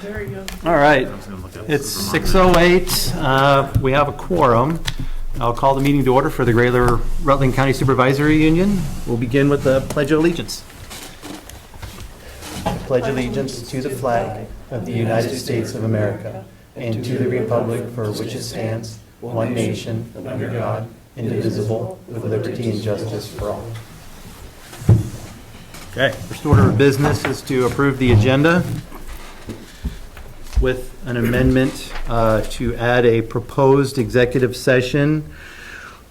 There you go. All right, it's 6:08. We have a quorum. I'll call the meeting to order for the Greater Rutland County Supervisory Union. We'll begin with the Pledge of Allegiance. I pledge allegiance to the flag of the United States of America and to the republic for which it stands, one nation, under God, indivisible, with liberty and justice for all. Okay, first order of business is to approve the agenda with an amendment to add a proposed executive session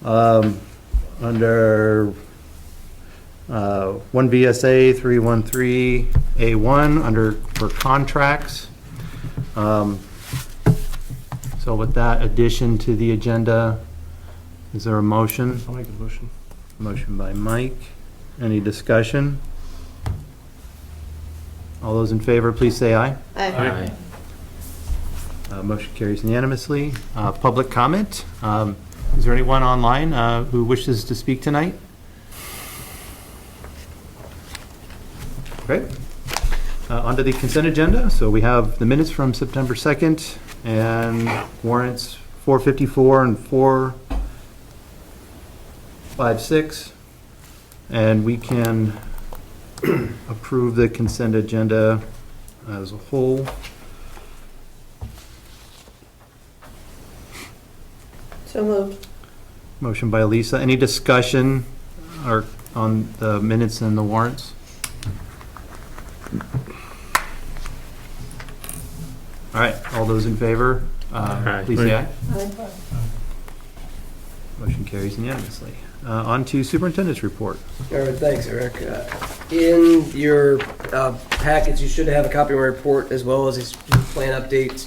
under 1 VSA 313A1 for contracts. So with that addition to the agenda, is there a motion? I'll make a motion. Motion by Mike. Any discussion? All those in favor, please say aye. Aye. Motion carries unanimously. Public comment. Is there anyone online who wishes to speak tonight? Okay. Onto the consent agenda. So we have the minutes from September 2nd and warrants 454 and 456. And we can approve the consent agenda as a whole. So moved. Motion by Lisa. Any discussion on the minutes and the warrants? All right, all those in favor, please say aye. Aye. Motion carries unanimously. On to Superintendent's report. All right, thanks, Eric. In your packets, you should have a copy of my report as well as a plan update.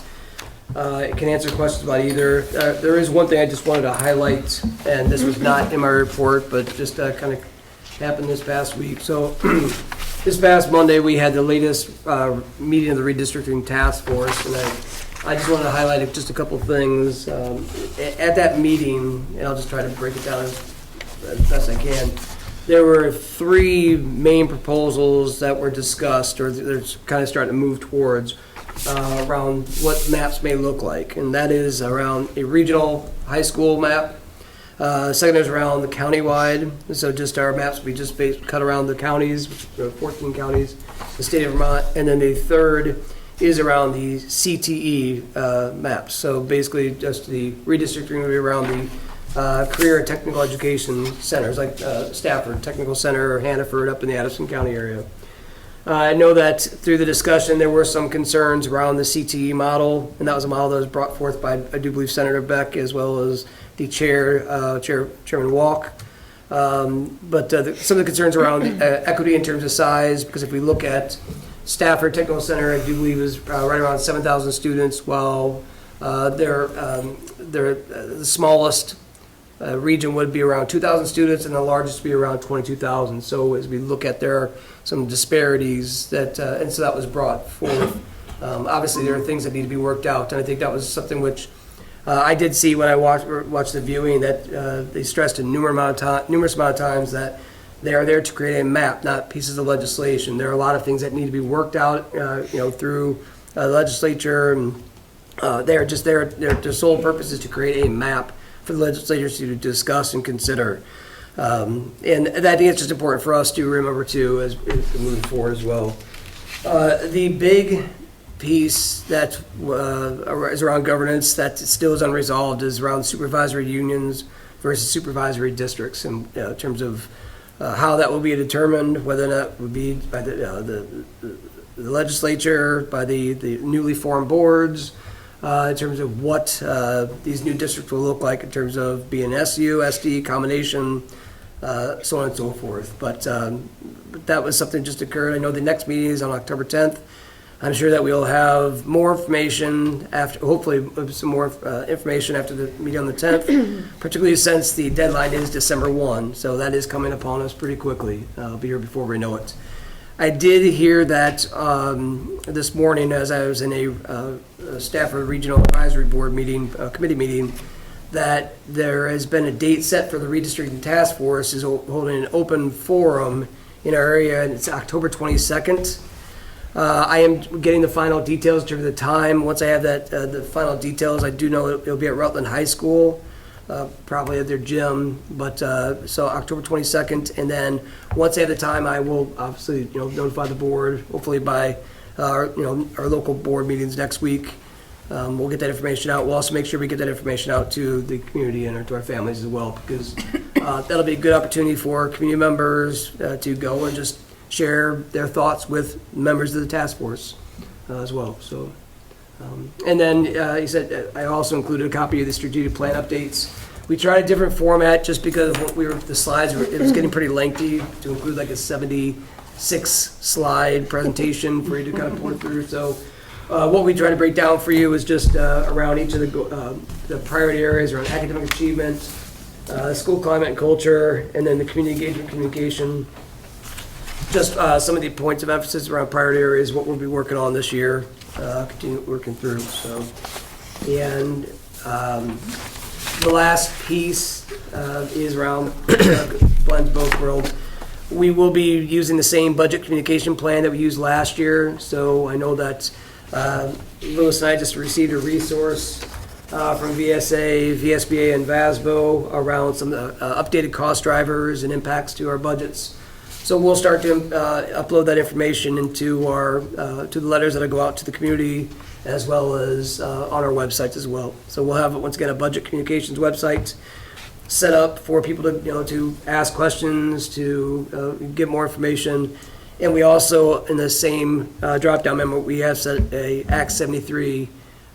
It can answer questions about either. There is one thing I just wanted to highlight, and this was not in my report, but just kind of happened this past week. So this past Monday, we had the latest meeting of the redistricting task force, and I just wanted to highlight just a couple things. At that meeting, and I'll just try to break it down as best I can, there were three main proposals that were discussed, or they're kind of starting to move towards, around what maps may look like, and that is around a regional high school map. Second is around the countywide, so just our maps we just cut around the counties, which are 14 counties, the state of Vermont, and then the third is around the CTE maps. So basically, just the redistricting will be around the career and technical education centers, like Stafford Technical Center or Hannaford up in the Addison County area. I know that through the discussion, there were some concerns around the CTE model, and that was a model that was brought forth by, I do believe, Senator Beck, as well as the Chairman Walk. But some of the concerns around equity in terms of size, because if we look at Stafford Technical Center, I do believe is right around 7,000 students, while the smallest region would be around 2,000 students, and the largest would be around 22,000. So as we look at some disparities that, and so that was brought forth. Obviously, there are things that need to be worked out, and I think that was something which I did see when I watched the viewing, that they stressed a numerous amount of times that they are there to create a map, not pieces of legislation. There are a lot of things that need to be worked out, through the legislature, and they're just there. Their sole purpose is to create a map for the legislators to discuss and consider. And I think it's just important for us to remember too as we move forward as well. The big piece that is around governance that still is unresolved is around supervisory unions versus supervisory districts, and in terms of how that will be determined, whether or not it would be by the legislature, by the newly formed boards, in terms of what these new districts will look like in terms of being SU, SD, combination, so on and so forth. But that was something just occurred. I know the next meeting is on October 10th. I'm sure that we'll have more information after, hopefully some more information after the meeting on the 10th, particularly since the deadline is December 1. So that is coming upon us pretty quickly. I'll be here before we know it. I did hear that this morning as I was in a Stafford Regional Advisory Board meeting, committee meeting, that there has been a date set for the redistricting task force is holding an open forum in our area, and it's October 22nd. I am getting the final details in terms of the time. Once I have that, the final details, I do know it'll be at Rutland High School, probably at their gym, but, so October 22nd. And then, once I have the time, I will obviously, notify the board, hopefully by, our local board meetings next week. We'll get that information out. We'll also make sure we get that information out to the community and to our families as well, because that'll be a good opportunity for community members to go and just share their thoughts with members of the task force as well. So, and then he said I also included a copy of the strategic plan updates. We tried a different format just because the slides it was getting pretty lengthy to include like a 76 slide presentation for you to kind of put through. So. What we try to break down for you is just around each of the priority areas around academic achievement, school climate and culture, and then the community engagement communication. Just some of the points of emphasis around priority areas, what we'll be working on this year, continue working through. So, and the last piece is around blends both worlds. We will be using the same budget communication plan that we used last year. So I know that Louis and I just received a resource from VSA, VSBA, and VASBO around some updated cost drivers and impacts to our budgets. So we'll start to upload that information into our to the letters that go out to the community, as well as on our websites as well. So we'll have, once again, a budget communications website set up for people to to ask questions, to get more information. And we also, in the same drop-down memo, we have set a Act 73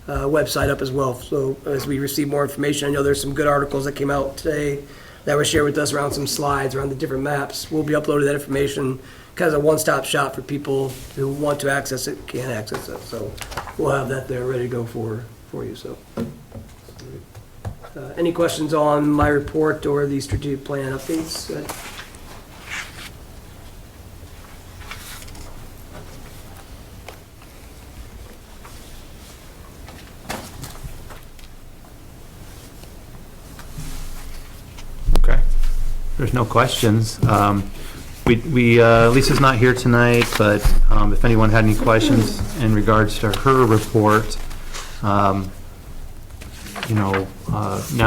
website up as well. So as we receive more information, I know there's some good articles that came out today that were shared with us around some slides around the different maps. We'll be uploading that information, kind of a one-stop shop for people who want to access it, can access it. So we'll have that there ready to go for you. So any questions on my report or the strategic plan updates? Okay. There's no questions. Lisa's not here tonight, but if anyone had any questions in regards to her report, now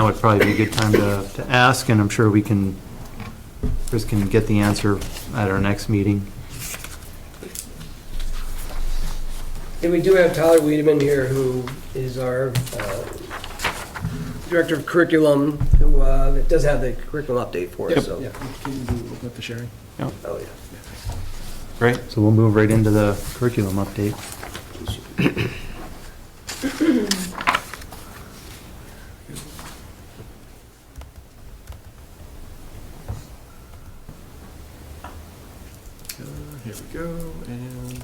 would probably be a good time to ask, and I'm sure Chris can get the answer at our next meeting. And we do have Tyler Wiedemann here, who is our Director of Curriculum, who does have the curriculum update for us. Yep. So. Yeah, can you look up the sharing? Yep. Oh, yeah. Great. So we'll move right into the curriculum update. Here we go, and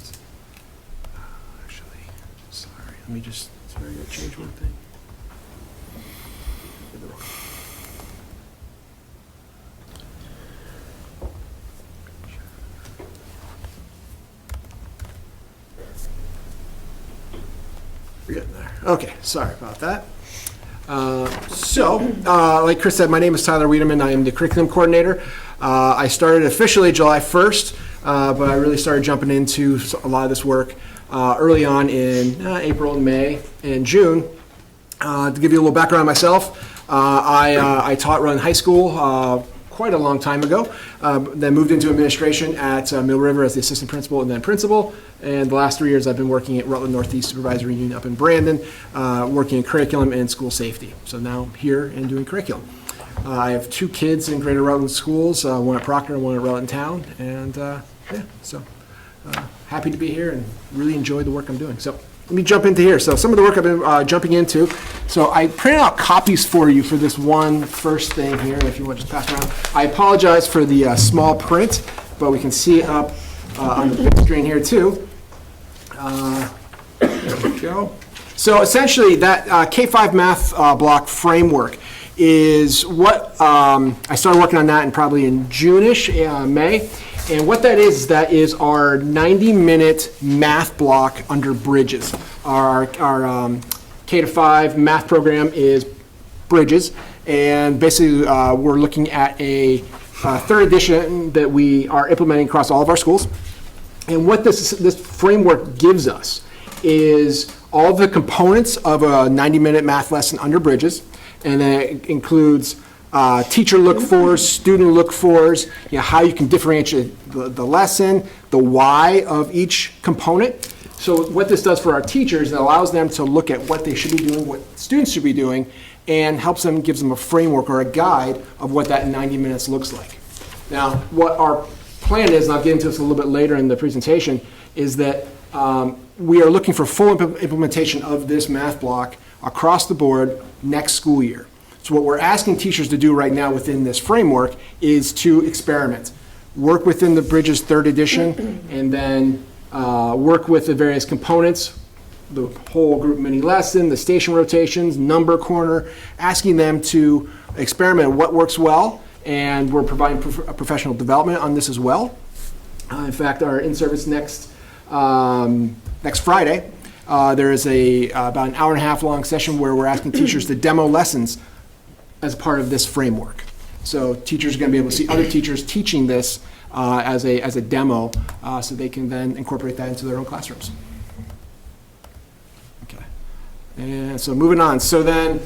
actually, sorry, let me just, sorry, I gotta change one thing. We're getting there. Okay, sorry about that. Like Chris said, my name is Tyler Wiedemann. I am the curriculum coordinator. I started officially July 1st, but I really started jumping into a lot of this work early on in April and May and June. To give you a little background on myself, I taught Rutland High School quite a long time ago, then moved into administration at Mill River as the assistant principal and then principal. And the last 3 years I've been working at Rutland Northeast Supervisory Union up in Brandon, working in curriculum and school safety. So now I'm here and doing curriculum. I have 2 kids in Greater Rutland schools, one at Proctor and one at Rutland Town. And happy to be here and really enjoy the work I'm doing. So let me jump into here. So some of the work I've been jumping into. So I printed out copies for you for this one first thing here, if you want to just pass around. I apologize for the small print, but we can see it up on the big screen here too. There we go. So essentially that K-5 math block framework is what I started working on that probably in June-ish, May. And what that is our 90-minute math block under Bridges. Our K-5 math program is Bridges, and basically we're looking at a third edition that we are implementing across all of our schools. And what this framework gives us is all the components of a 90-minute math lesson under Bridges, and then it includes teacher look-fors, student look-fors, how you can differentiate the lesson, the why of each component. So what this does for our teachers, it allows them to look at what they should be doing, what students should be doing, and gives them a framework or a guide of what that 90 minutes looks like. Now, what our plan is, and I'll get into this a little bit later in the presentation, is that we are looking for full implementation of this math block across the board next school year. So what we're asking teachers to do right now within this framework is to experiment. Work within the Bridges 3rd edition, and then work with the various components, the whole group mini lesson, the station rotations, number corner, asking them to experiment what works well, and we're providing professional development on this as well. In fact, our in-service next Friday, there is about an hour and a half long session where we're asking teachers to demo lessons as part of this framework. So teachers are going to be able to see other teachers teaching this as a demo, so they can then incorporate that into their own classrooms. Okay, and so moving on. So then,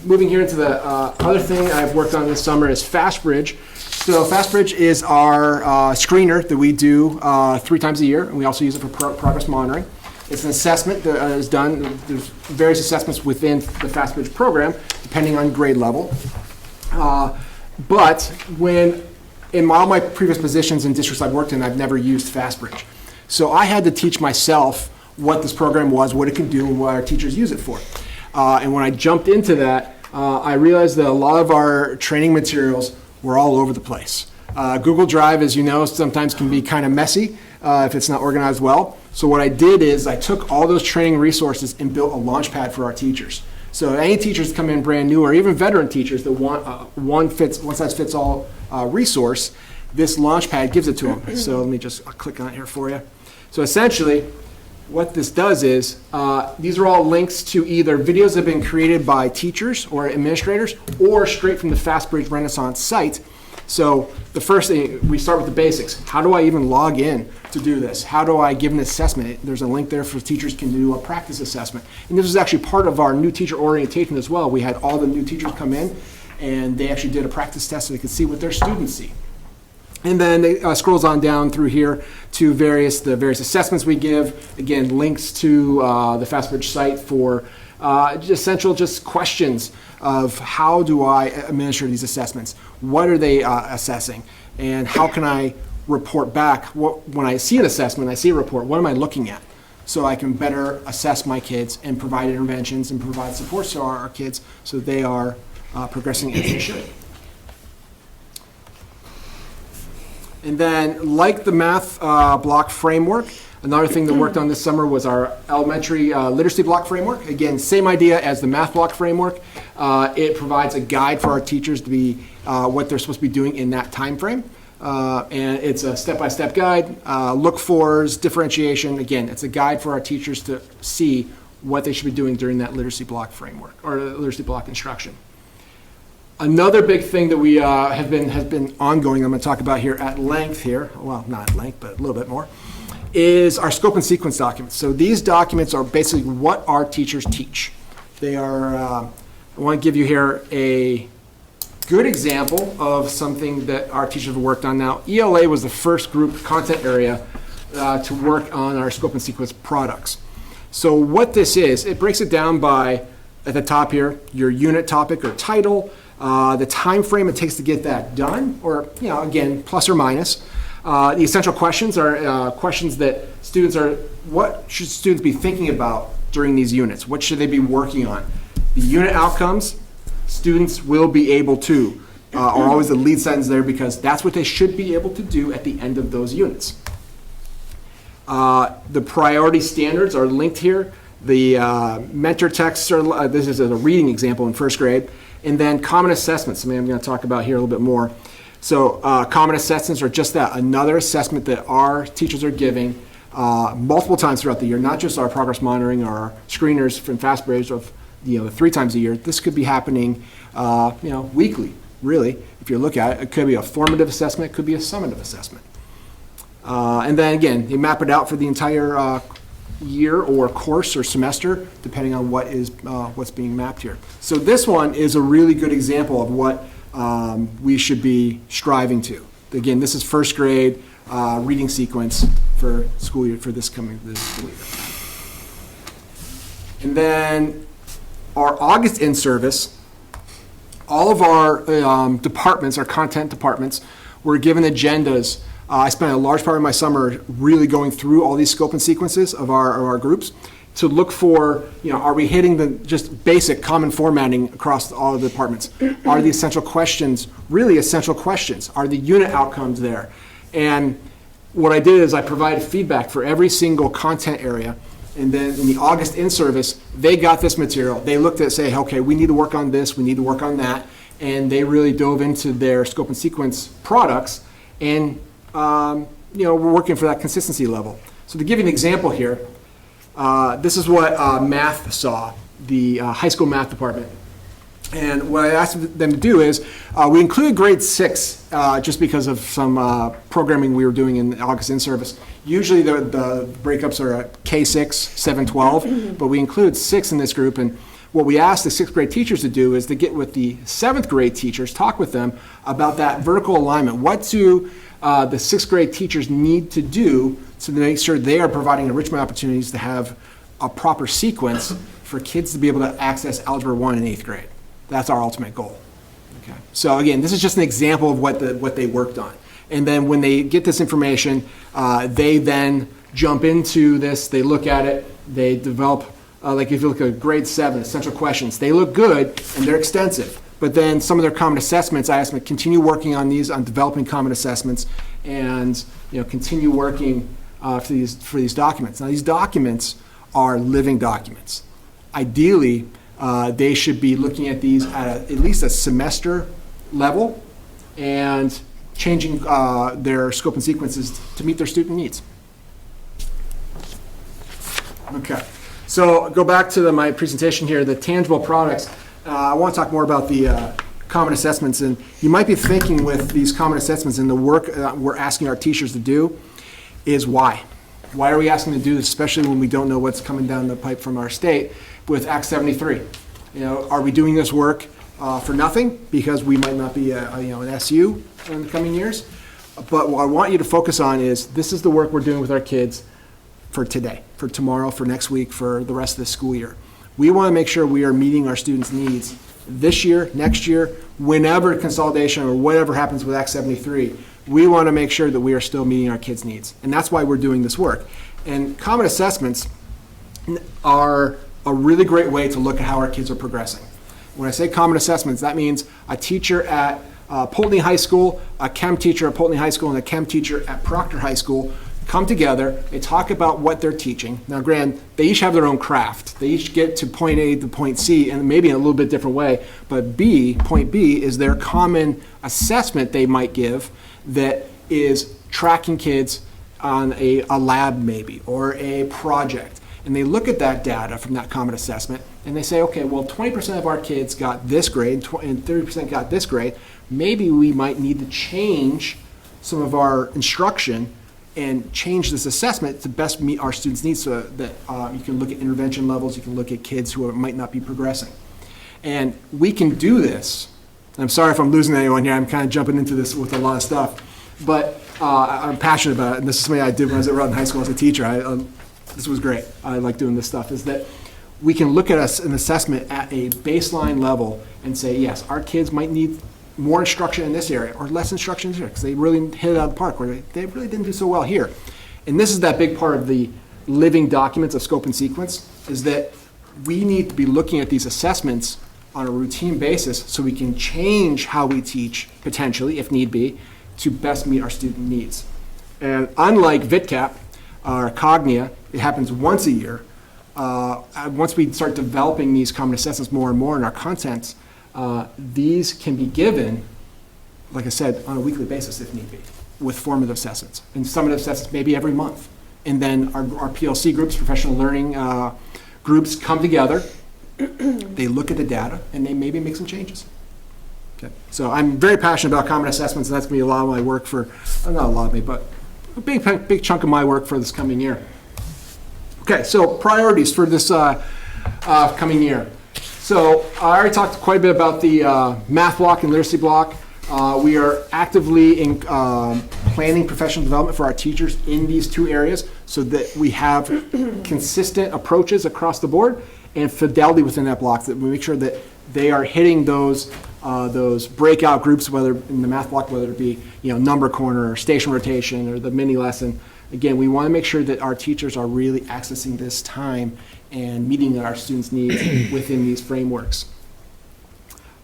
moving here into the other thing I've worked on this summer is FastBridge. So FastBridge is our screener that we do 3 times a year, and we also use it for progress monitoring. It's an assessment that is done. There's various assessments within the FastBridge program, depending on grade level. But in all my previous positions in districts I've worked in, I've never used FastBridge. So I had to teach myself what this program was, what it can do, and what our teachers use it for. And when I jumped into that, I realized that a lot of our training materials were all over the place. Google Drive, as you know, sometimes can be kind of messy if it's not organized well. So what I did is I took all those training resources and built a launch pad for our teachers. So any teachers that come in brand new, or even veteran teachers that want one size fits all resource, this launch pad gives it to them. So let me I'll click on it here for you. So essentially, what this does is, these are all links to either videos that have been created by teachers or administrators, or straight from the FastBridge Renaissance site. So the first thing, we start with the basics. How do I even log in to do this? How do I give an assessment? There's a link there for teachers can do a practice assessment. And this is actually part of our new teacher orientation as well. We had all the new teachers come in, and they actually did a practice test so they could see what their students see. And then it scrolls on down through here to the various assessments we give. Again, links to the FastBridge site for essential questions of how do I administer these assessments? What are they assessing? And how can I report back? When I see an assessment, I see a report, what am I looking at? So I can better assess my kids and provide interventions and provide support to our kids so they are progressing as they should. And then, like the math block framework, another thing that worked on this summer was our elementary literacy block framework. Again, same idea as the math block framework. It provides a guide for our teachers to be what they're supposed to be doing in that time frame. And it's a step-by-step guide, look-fors, differentiation. Again, it's a guide for our teachers to see what they should be doing during that literacy block framework, or literacy block instruction. Another big thing that we has been ongoing, I'm going to talk about here at length here, well, not at length, but a little bit more, is our scope and sequence documents. So these documents are basically what our teachers teach. They are, I want to give you here a good example of something that our teachers have worked on now. ELA was the first group content area to work on our scope and sequence products. So what this is, it breaks it down by, at the top here, your unit topic or title, the time frame it takes to get that done, or again, plus or minus. The essential questions are questions that what should students be thinking about during these units? What should they be working on? The unit outcomes, students will be able to, are always the lead sentence there because that's what they should be able to do at the end of those units. The priority standards are linked here. The mentor texts are, this is a reading example in first grade. And then common assessments, I'm going to talk about here a little bit more. So common assessments are just that, another assessment that our teachers are giving multiple times throughout the year, not just our progress monitoring or our screeners from FastBridge of 3 times a year. This could be happening weekly, really. If you look at it, it could be a formative assessment, it could be a summative assessment. And then again, you map it out for the entire year or course or semester, depending on what's being mapped here. So this one is a really good example of what we should be striving to. Again, this is first grade reading sequence for school year, for this school year. And then our August in-service, all of our departments, our content departments, were given agendas. I spent a large part of my summer really going through all these scope and sequences of our groups to look for, are we hitting the just basic common formatting across all of the departments? Are the essential questions really essential questions? Are the unit outcomes there? And what I did is I provided feedback for every single content area. And then in the August in-service, they got this material. They looked at it, say, okay, we need to work on this, we need to work on that. And they really dove into their scope and sequence products and we're working for that consistency level. So to give you an example here, this is what math saw, the high school math department. And what I asked them to do is, we included grade 6 just because of some programming we were doing in the August in-service. Usually the breakups are at K6, 7, 12, but we include 6 in this group. And what we asked the 6th grade teachers to do is to get with the 7th grade teachers, talk with them about that vertical alignment. What do the 6th grade teachers need to do to make sure they are providing enrichment opportunities to have a proper sequence for kids to be able to access Algebra 1 in 8th grade. That's our ultimate goal. Okay. So again, this is just an example of what they worked on. And then when they get this information, they then jump into this, they look at it, they develop, like if you look at grade 7, essential questions, they look good and they're extensive. But then some of their common assessments, I asked them to continue working on these, on developing common assessments, and continue working for these documents. Now these documents are living documents. Ideally, they should be looking at these at least a semester level and changing their scope and sequences to meet their student needs. Okay, so go back to my presentation here, the tangible products. I want to talk more about the common assessments, and you might be thinking with these common assessments and the work we're asking our teachers to do is why? Why are we asking them to do this, especially when we don't know what's coming down the pipe from our state with Act 73? Are we doing this work for nothing because we might not be an SU in the coming years? But what I want you to focus on is this is the work we're doing with our kids for today, for tomorrow, for next week, for the rest of the school year. We want to make sure we are meeting our students' needs this year, next year, whenever consolidation or whatever happens with Act 73. We want to make sure that we are still meeting our kids' needs. And that's why we're doing this work. And common assessments are a really great way to look at how our kids are progressing. When I say common assessments, that means a teacher at Poultney High School, a chem teacher at Poultney High School, and a chem teacher at Proctor High School come together, they talk about what they're teaching. Now, granted, they each have their own craft. They each get to point A to point C, and maybe in a little bit different way, but point B is their common assessment they might give that is tracking kids on a lab maybe, or a project. And they look at that data from that common assessment, and they say, okay, well, 20% of our kids got this grade, and 30% got this grade. Maybe we might need to change some of our instruction and change this assessment to best meet our students' needs so that you can look at intervention levels, you can look at kids who might not be progressing. And we can do this. I'm sorry if I'm losing anyone here, I'm kind of jumping into this with a lot of stuff, but I'm passionate about it, and this is something I did when I was at Rutland High School as a teacher. This was great. I like doing this stuff, is that we can look at an assessment at a baseline level and say, yes, our kids might need more instruction in this area or less instruction here because they really hit it out of the park, or they really didn't do so well here. And this is that big part of the living documents of scope and sequence, is that we need to be looking at these assessments on a routine basis so we can change how we teach, potentially, if need be, to best meet our student needs. And unlike VitCap or Cognia, it happens once a year. Once we start developing these common assessments more and more in our contents, these can be given, like I said, on a weekly basis if need be, with formative assessments. And summative assessments maybe every month. And then our PLC groups, professional learning groups, come together, they look at the data, and they maybe make some changes. Okay. So I'm very passionate about common assessments, and that's going to be a lot of my work for, not a lot of me, but big chunk of my work for this coming year. Okay, so priorities for this coming year. So I already talked quite a bit about the math block and literacy block. We are actively planning professional development for our teachers in these two areas so that we have consistent approaches across the board and fidelity within that block, that we make sure that they are hitting those breakout groups, whether in the math block, whether it be number corner or station rotation or the mini lesson. Again, we want to make sure that our teachers are really accessing this time and meeting our students' needs within these frameworks.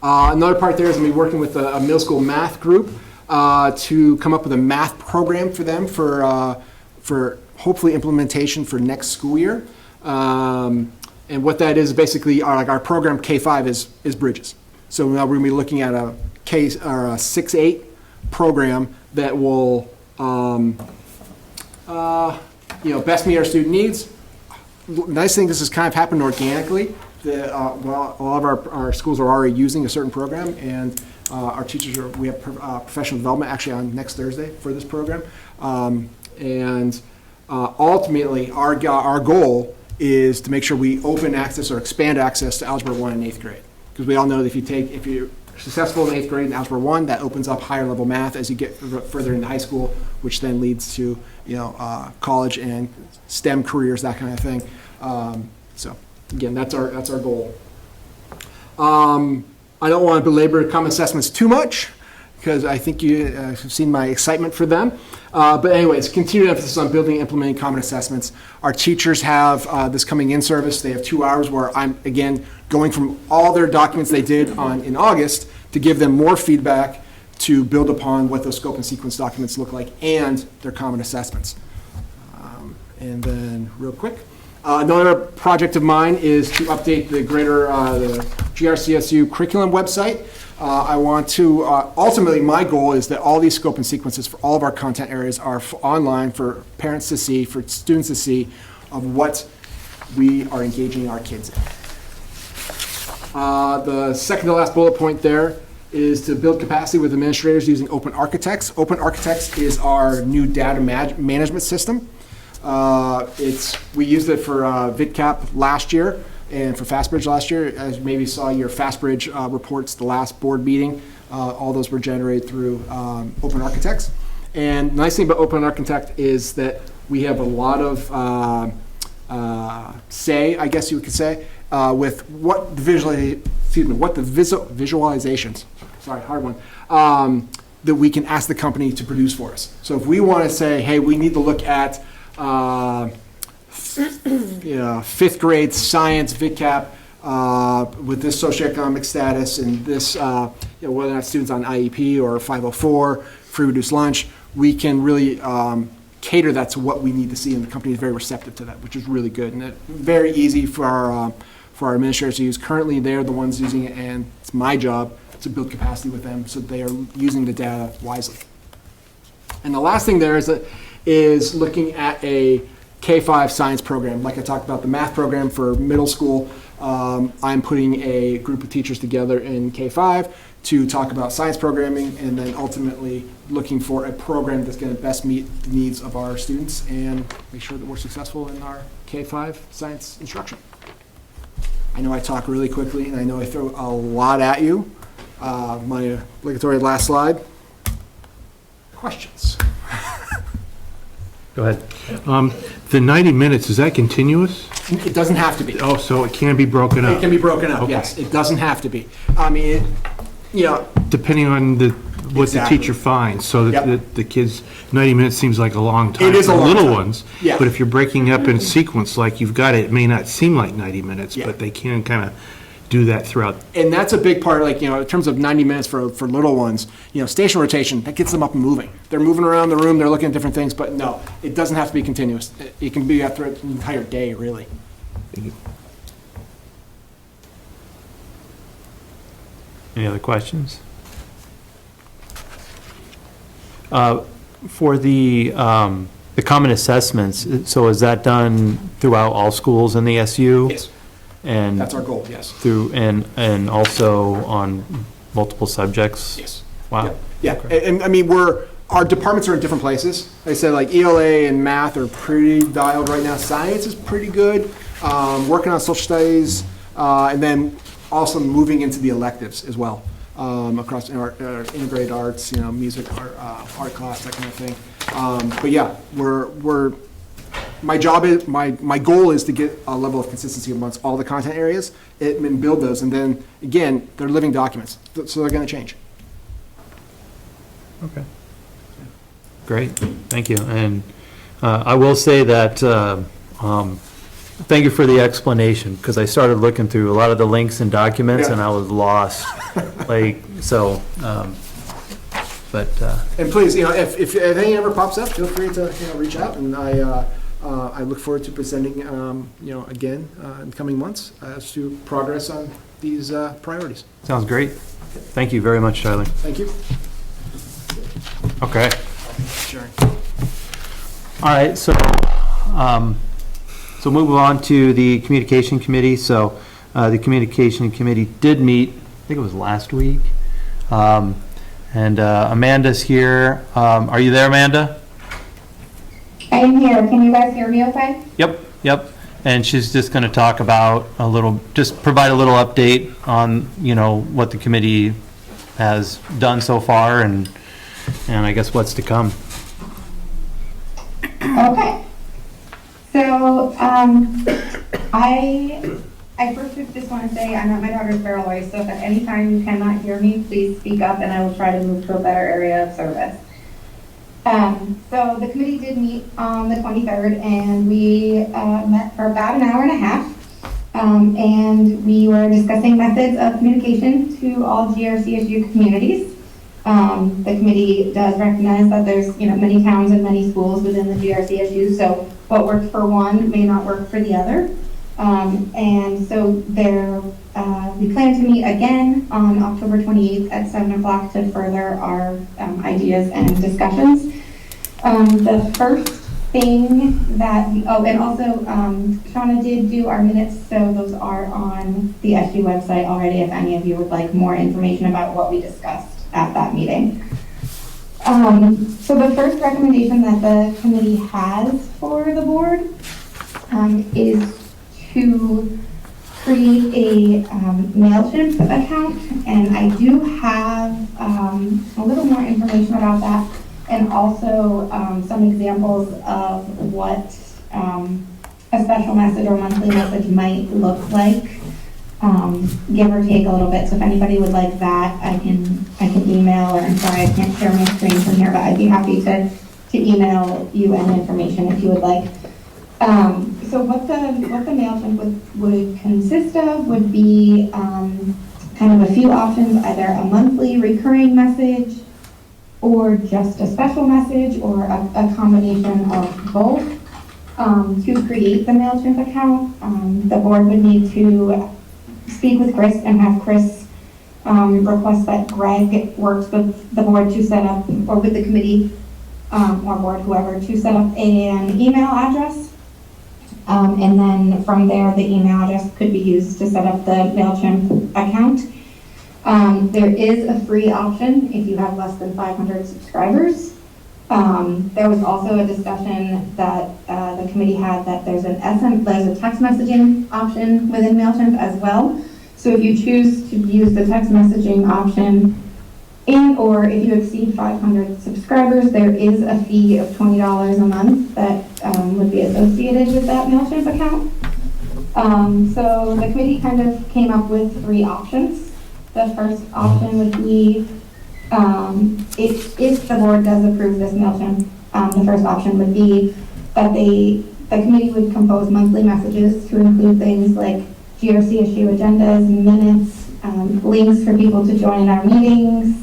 Another part there is going to be working with a middle school math group to come up with a math program for them for hopefully implementation for next school year. And what that is basically our program K-5 is Bridges. So now we're going to be looking at a 6-8 program that will best meet our student needs. Nice thing, this has kind of happened organically. A lot of our schools are already using a certain program, and our teachers we have professional development actually on next Thursday for this program. Ultimately, our goal is to make sure we open access or expand access to Algebra 1 in 8th grade. Because we all know that if you're successful in 8th grade in Algebra 1, that opens up higher level math as you get further into high school, which then leads to college and STEM careers, that kind of thing. So again, that's our goal. I don't want to belabor common assessments too much, because I think you have seen my excitement for them. But anyways, continued emphasis on building and implementing common assessments. Our teachers have this coming in service. They have 2 hours where I'm, again, going from all their documents they did in August to give them more feedback to build upon what those scope and sequence documents look like and their common assessments. And then real quick, another project of mine is to update the greater the GRCSU curriculum website. I want to, ultimately my goal is that all these scope and sequences for all of our content areas are online for parents to see, for students to see, of what we are engaging our kids in. The second to last bullet point there is to build capacity with administrators using Open Architects. Open Architects is our new data management system. We used it for VidCap last year and for FastBridge last year. As you maybe saw your FastBridge reports, the last board meeting, all those were generated through Open Architects. And the nice thing about Open Architect is that we have a lot of say, I guess you could say, with what the visualizations, sorry, hard one, that we can ask the company to produce for us. So if we want to say, hey, we need to look at 5th grade science VidCap with this socioeconomic status and this, whether or not students on IEP or 504, free reduced lunch, we can really cater that to what we need to see, and the company is very receptive to that, which is really good. And it's very easy for our administrators to use. Currently, they're the ones using it, and it's my job to build capacity with them so they are using the data wisely. And the last thing there is looking at a K-5 science program. Like I talked about the math program for middle school, I'm putting a group of teachers together in K-5 to talk about science programming, and then ultimately looking for a program that's going to best meet the needs of our students and make sure that we're successful in our K-5 science instruction. I know I talk really quickly, and I know I throw a lot at you. My obligatory last slide. Questions? Go ahead. The 90 minutes, is that continuous? It doesn't have to be. Oh, so it can be broken up? It can be broken up, Okay. yes. It doesn't have to be. I mean, Depending on what Exactly. the teacher finds, so that Yep. the kids, 90 minutes seems like a long time It is for a long little time. ones. Yeah. But if you're breaking up in sequence like you've got it may not seem like 90 minutes, Yeah. but they can kind of do that throughout. and that's a big part, in terms of 90 minutes for little ones, station rotation, that gets them up and moving. They're moving around the room, they're looking at different things, but no, it doesn't have to be continuous. It can be after an entire day, really. Any other questions? For the common assessments, so is that done throughout all schools in the SU? Yes, And that's our goal, yes. and also on multiple subjects? Yes. Wow. Yeah, and I mean, our departments are in different places. Like I said, like ELA and math are pretty dialed right now. Science is pretty good. Working on social studies, and then also moving into the electives as well, across our integrated arts, music, art class, that kind of thing. But yeah, my job is, my goal is to get a level of consistency amongst all the content areas and build those. And then again, they're living documents, so they're going to change. Okay. Great, thank you. And I will say that, thank you for the explanation, because I started looking through a lot of the links and documents, Yeah. and I was lost. And please, if anything ever pops up, feel free to reach out, and I look forward to presenting again in the coming months as to progress on these priorities. Sounds great. Thank you very much, Tyler. Thank you. Okay. Sharon. All right, so move on to the communication committee. So the communication committee did meet, I think it was last week. And Amanda's here. Are you there, Amanda? I am here. Can you guys hear me okay? Yep. And she's just going to talk about provide a little update on, what the committee has done so far and I guess what's to come. Okay. So, I first just want to say I'm at my daughter's barrel race, so if at any time you cannot hear me, please speak up and I will try to move to a better area of service. So the committee did meet on the 23rd, and we met for about an hour and a half, and we were discussing methods of communication to all GRCSU communities. The committee does recognize that there's many towns and many schools within the GRCSU, so what works for one may not work for the other. And so we plan to meet again on October 28th at 7 o'clock to further our ideas and discussions. The first thing that, and also Shauna did do our minutes, so those are on the SU website already if any of you would like more information about what we discussed at that meeting. So the first recommendation that the committee has for the board is to create a MailChimp account, and I do have a little more information about that, and also some examples of what a special message or monthly message might look like, give or take a little bit. So if anybody would like that, I can email, or I'm sorry, I can't share my screen from here, but I'd be happy to email you any information if you would like. So what the MailChimp would consist of would be kind of a few options, either a monthly recurring message, or just a special message, or a combination of both. To create the MailChimp account, the board would need to speak with Chris and have Chris request that Greg works with the board to set up, or with the committee or board, whoever, to set up an email address. And then from there, the email address could be used to set up the MailChimp account. There is a free option if you have less than 500 subscribers. There was also a discussion that the committee had that there's a text messaging option within MailChimp as well. So if you choose to use the text messaging option, or if you exceed 500 subscribers, there is a fee of $20 a month that would be associated with that MailChimp account. So the committee kind of came up with three options. The first option would be, if the board does approve this MailChimp, the first option would be that the committee would compose monthly messages to include things like GRCSU agendas, minutes, links for people to join our meetings,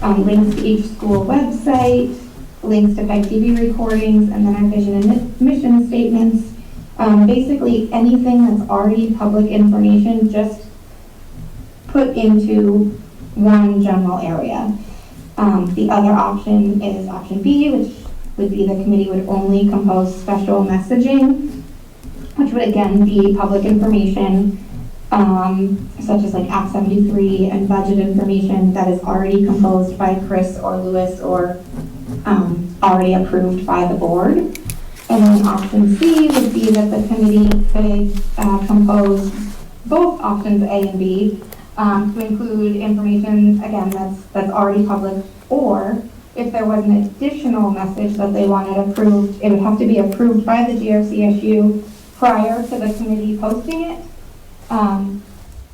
links to each school website, links to PEG TV recordings, and then our vision and mission statements. Basically anything that's already public information, just put into one general area. The other option is option B, which would be the committee would only compose special messaging, which would again be public information, such as like Act 73 and budget information that is already composed by Chris or Lewis or already approved by the board. And then option C would be that the committee could compose both options A and B to include information, again, that's already public, or if there was an additional message that they wanted approved, it would have to be approved by the GRCSU prior to the committee posting it,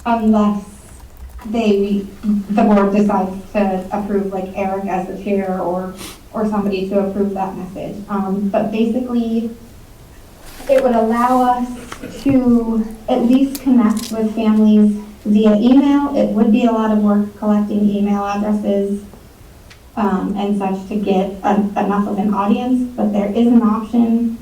unless the board decides to approve, like Eric as the chair or somebody to approve that message. But basically, it would allow us to at least connect with families via email. It would be a lot of work collecting email addresses and such to get enough of an audience, but there is an option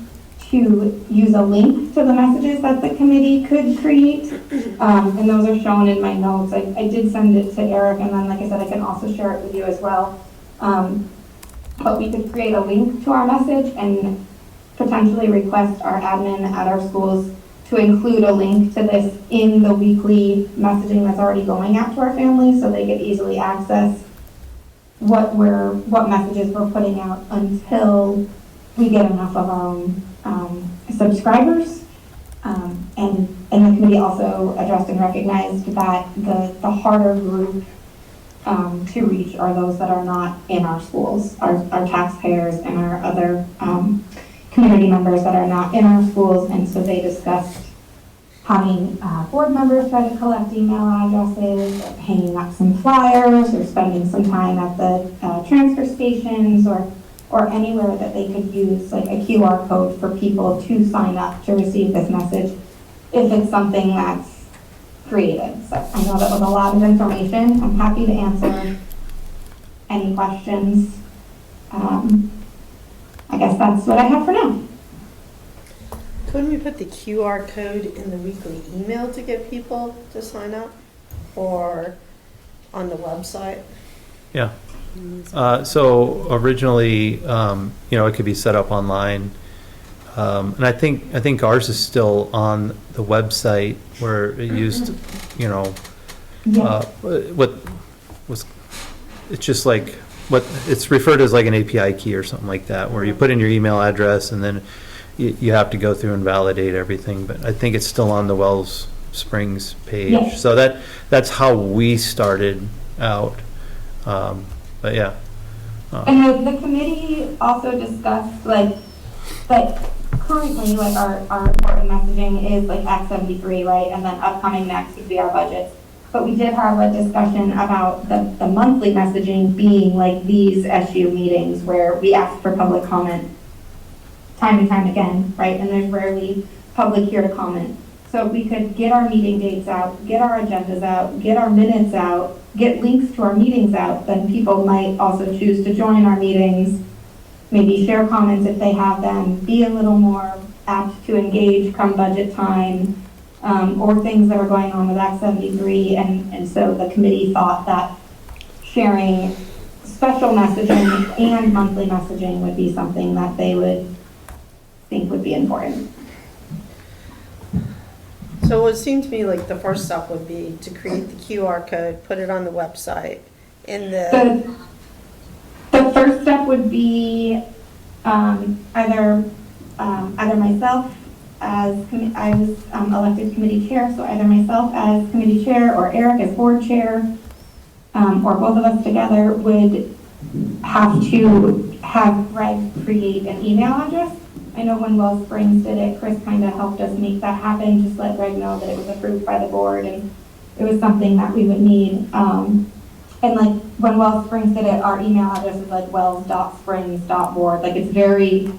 to use a link to the messages that the committee could create, and those are shown in my notes. I did send it to Eric, and then, like I said, I can also share it with you as well. But we could create a link to our message and potentially request our admin at our schools to include a link to this in the weekly messaging that's already going out to our families, so they could easily access what messages we're putting out until we get enough of our own subscribers. And the committee also addressed and recognized that the harder group to reach are those that are not in our schools, our taxpayers and our other community members that are not in our schools. And so they discussed having board members try to collect email addresses, or hanging up some flyers, or spending some time at the transfer stations, or anywhere that they could use like a QR code for people to sign up to receive this message if it's something that's created. So I know that was a lot of information. I'm happy to answer any questions. I guess that's what I have for now. Couldn't we put the QR code in the weekly email to get people to sign up, or on the website? Yeah. So originally, it could be set up online. And I think ours is still on the website where it used, it's just like, it's referred as like an API key or something like that, where you put in your email address and then you have to go through and validate everything. But I think it's still on the Wells Springs page. Yes. So that's how we started out. But yeah. And the committee also discussed currently our important messaging is like Act 73, right? And then upcoming next would be our budgets. But we did have a discussion about the monthly messaging being like these SU meetings where we ask for public comment time and time again, right? And there's rarely public here to comment. So if we could get our meeting dates out, get our agendas out, get our minutes out, get links to our meetings out, then people might also choose to join our meetings, maybe share comments if they have them, be a little more apt to engage come budget time, or things that are going on with Act 73. And so the committee thought that sharing special messaging and monthly messaging would be something that they would think would be important. So it seemed to me like the first step would be to create the QR code, put it on the website, The first step would be either myself as I was elected committee chair, so either myself as committee chair or Eric as board chair, or both of us together would have to have Greg create an email address. I know when Wells Springs did it, Chris kind of helped us make that happen, just let Greg know that it was approved by the board and it was something that we would need. And like when Wells Springs did it, our email address is like wells.springs.board. Like it's very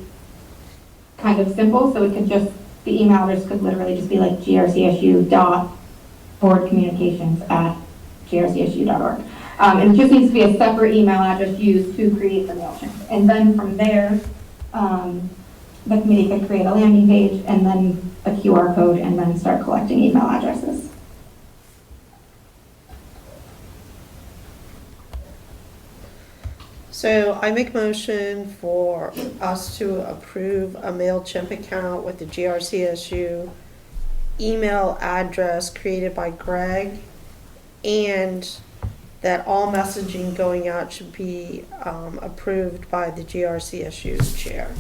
kind of simple, so it could just, the email address could literally just be like grcsu.boardcommunications@grcsu.org. And it just needs to be a separate email address used to create the MailChimp. And then from there, the committee could create a landing page and then a QR code and then start collecting email addresses. So I make a motion for us to approve a MailChimp account with the GRCSU email address created by Greg and that all messaging going out should be approved by the GRCSU chair.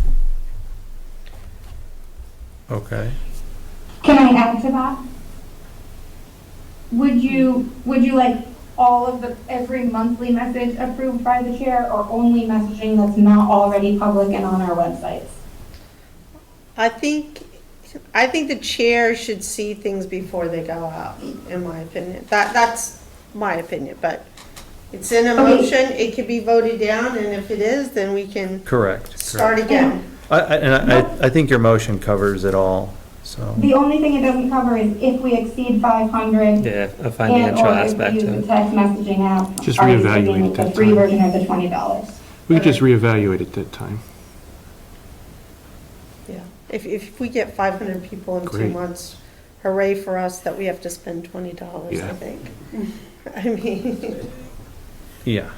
Okay. Can I add to that? Would you like all of every monthly message approved by the chair, or only messaging that's not already public and on our websites? I think the chair should see things before they go out, in my opinion. That's my opinion, but it's in a motion, it could be voted down, and if it is, then we can Correct. start again. I think your motion covers it all, so. The only thing it doesn't cover is if we exceed 500. Yeah, a financial aspect And to or if we use it. the text messaging app. Just are you reevaluate thinking at that the free time. version of the $20? We could just reevaluate at that time. Yeah, if we get 500 people in 2 Great. months, hooray for us that we have to spend $20, I Yeah. think. I mean, Yeah.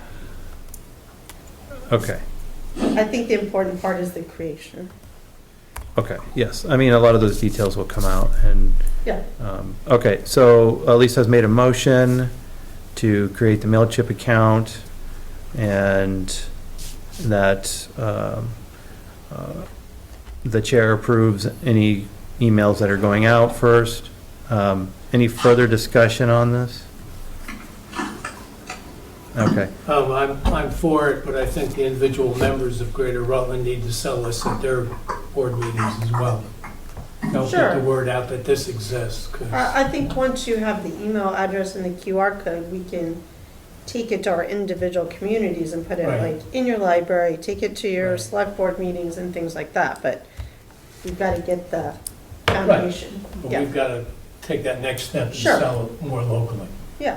Okay, I think the important part is the creation. okay, yes. I mean, a lot of those details will come out and, Yeah. okay, so Lisa's made a motion to create the MailChimp account and that the chair approves any emails that are going out first. Any further discussion on this? Okay, I'm for it, but I think the individual members of Greater Rutland need to solicit their board meetings as well. Don't Sure. get the word out that this exists, 'cause I think once you have the email address and the QR code, we can take it to our individual communities and put it Right. like in your library, take it to your Right. select board meetings and things like that, but we've got to get the foundation. but Yeah, we've got to take that next step and Sure. sell it more locally. yeah.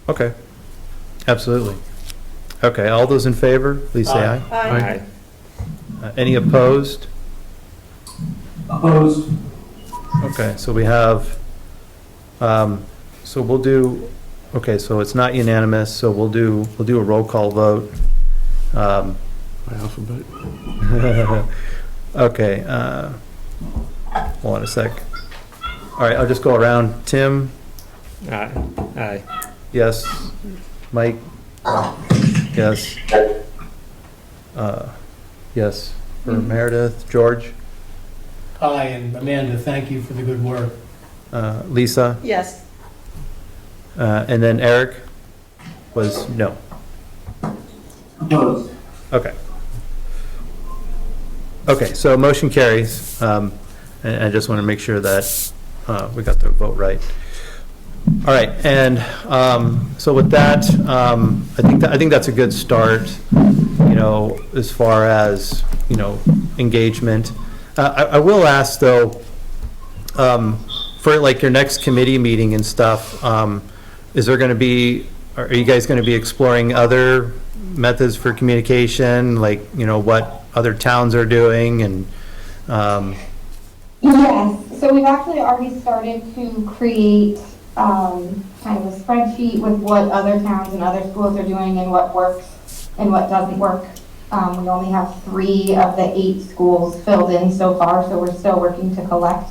okay, absolutely. Okay, all those in favor, please say aye. Aye. Any opposed? Opposed? Okay, so we have, so we'll do, okay, so it's not unanimous, so we'll do a roll call vote. By alphabet. Okay, hold on a sec. All right, I'll just go around. Tim, Aye. Aye. yes. Mike? Yes. Yes, for Meredith. George? Aye, and Amanda, thank you for the good work. Lisa? Yes, And then Eric was no. Opposed. Okay. Okay, so motion carries. And I just want to make sure that we got the vote right. All right, and so with that, I think that's a good start, as far as, engagement. I will ask, though, for like your next committee meeting and stuff, are you guys going to be exploring other methods for communication, like, what other towns are doing and, Yes, so we've actually already started to create kind of a spreadsheet with what other towns and other schools are doing and what works and what doesn't work. We only have 3 of the 8 schools filled in so far, so we're still working to collect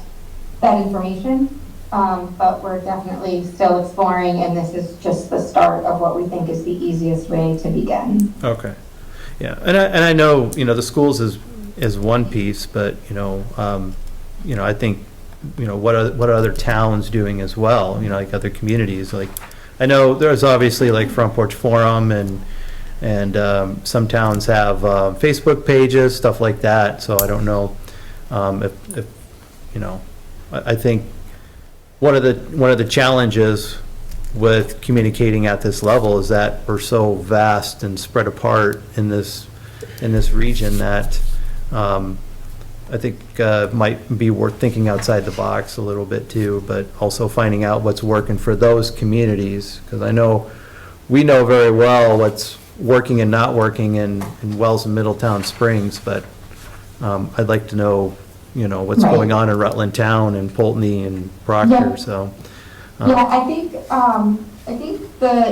that information. But we're definitely still exploring, and this is just the start of what we think is the easiest way to begin. okay. Yeah, and I know, the schools is one piece, but, I think, what are other towns doing as well, like other communities, like, I know there's obviously like Front Porch Forum and some towns have Facebook pages, stuff like that, so I don't know if I think one of the challenges with communicating at this level is that we're so vast and spread apart in this region that I think might be worth thinking outside the box a little bit too, but also finding out what's working for those communities, because I know we know very well what's working and not working in Wells and Middletown Springs, but I'd like to know, what's Right. going on in Rutland Town and Pulteney and Proctor, Yeah. so. Yeah, I think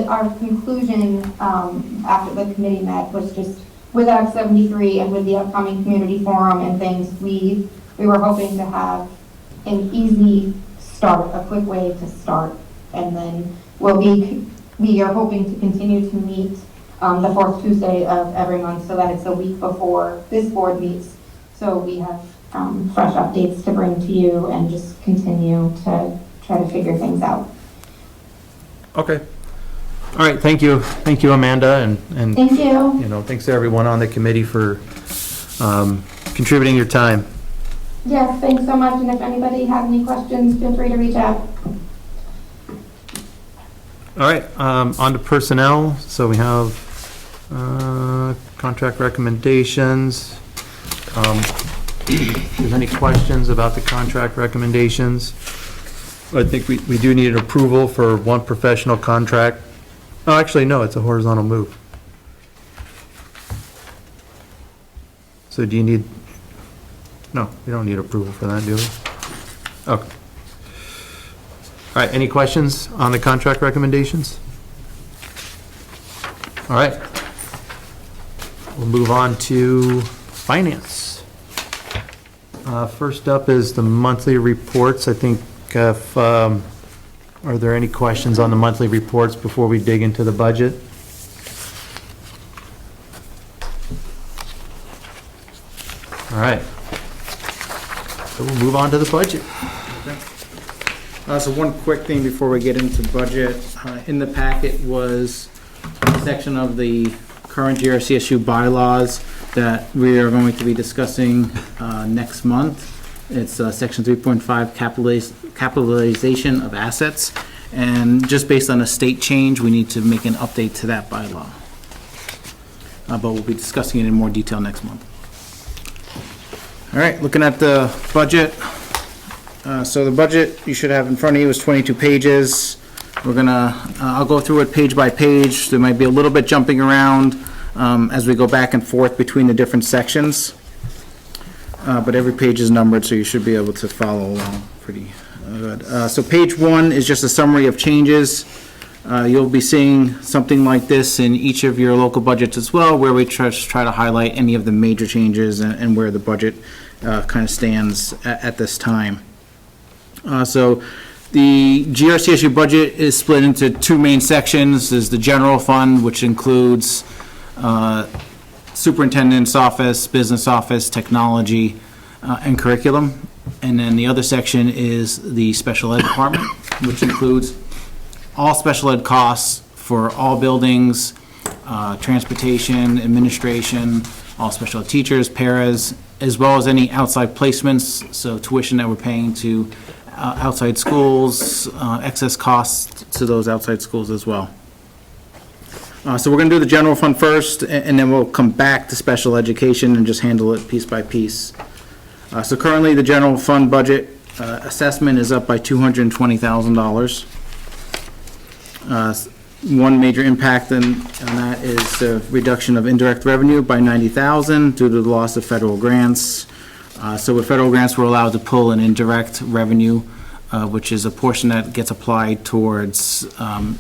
our conclusion after the committee met was just with Act 73 and with the upcoming community forum and things, we were hoping to have an easy start, a quick way to start, and then we'll be we are hoping to continue to meet the fourth Tuesday of every month, so that it's a week before this board meets. So we have fresh updates to bring to you and just continue to try to figure things out. Okay. All right, thank you. Thank you, Amanda, and, Thank you. you know, thanks to everyone on the committee for contributing your time. Yes, thanks so much. And if anybody has any questions, feel free to reach out. All right, on to personnel. So we have contract recommendations. If there's any questions about the contract recommendations? I think we do need an approval for one professional contract. Oh, actually, no, it's a horizontal move. So do you need, no, we don't need approval for that, do we? Okay. All right, any questions on the contract recommendations? All right. We'll move on to finance. First up is the monthly reports. I think if, are there any questions on the monthly reports before we dig into the budget? All right. So we'll move on to the budget. So one quick thing before we get into budget. In the packet was a section of the current GRCSU bylaws that we are going to be discussing next month. It's section 3.5, capitalization of assets. And just based on a state change, we need to make an update to that bylaw. But we'll be discussing it in more detail next month. All right, looking at the budget. So the budget you should have in front of you is 22 pages. We're gonna, I'll go through it page by page. There might be a little bit jumping around as we go back and forth between the different sections. But every page is numbered, so you should be able to follow along pretty good. So page 1 is just a summary of changes. You'll be seeing something like this in each of your local budgets as well, where we try to highlight any of the major changes and where the budget kind of stands at this time. So the GRCSU budget is split into two main sections. There's the general fund, which includes superintendent's office, business office, technology, and curriculum. And then the other section is the special ed department, which includes all special ed costs for all buildings, transportation, administration, all special ed teachers, paras, as well as any outside placements, so tuition that we're paying to outside schools, excess costs to those outside schools as well. So we're going to do the general fund first, and then we'll come back to special education and just handle it piece by piece. So currently, the general fund budget assessment is up by $220,000. One major impact on that is the reduction of indirect revenue by $90,000 due to the loss of federal grants. So with federal grants, we're allowed to pull an indirect revenue, which is a portion that gets applied towards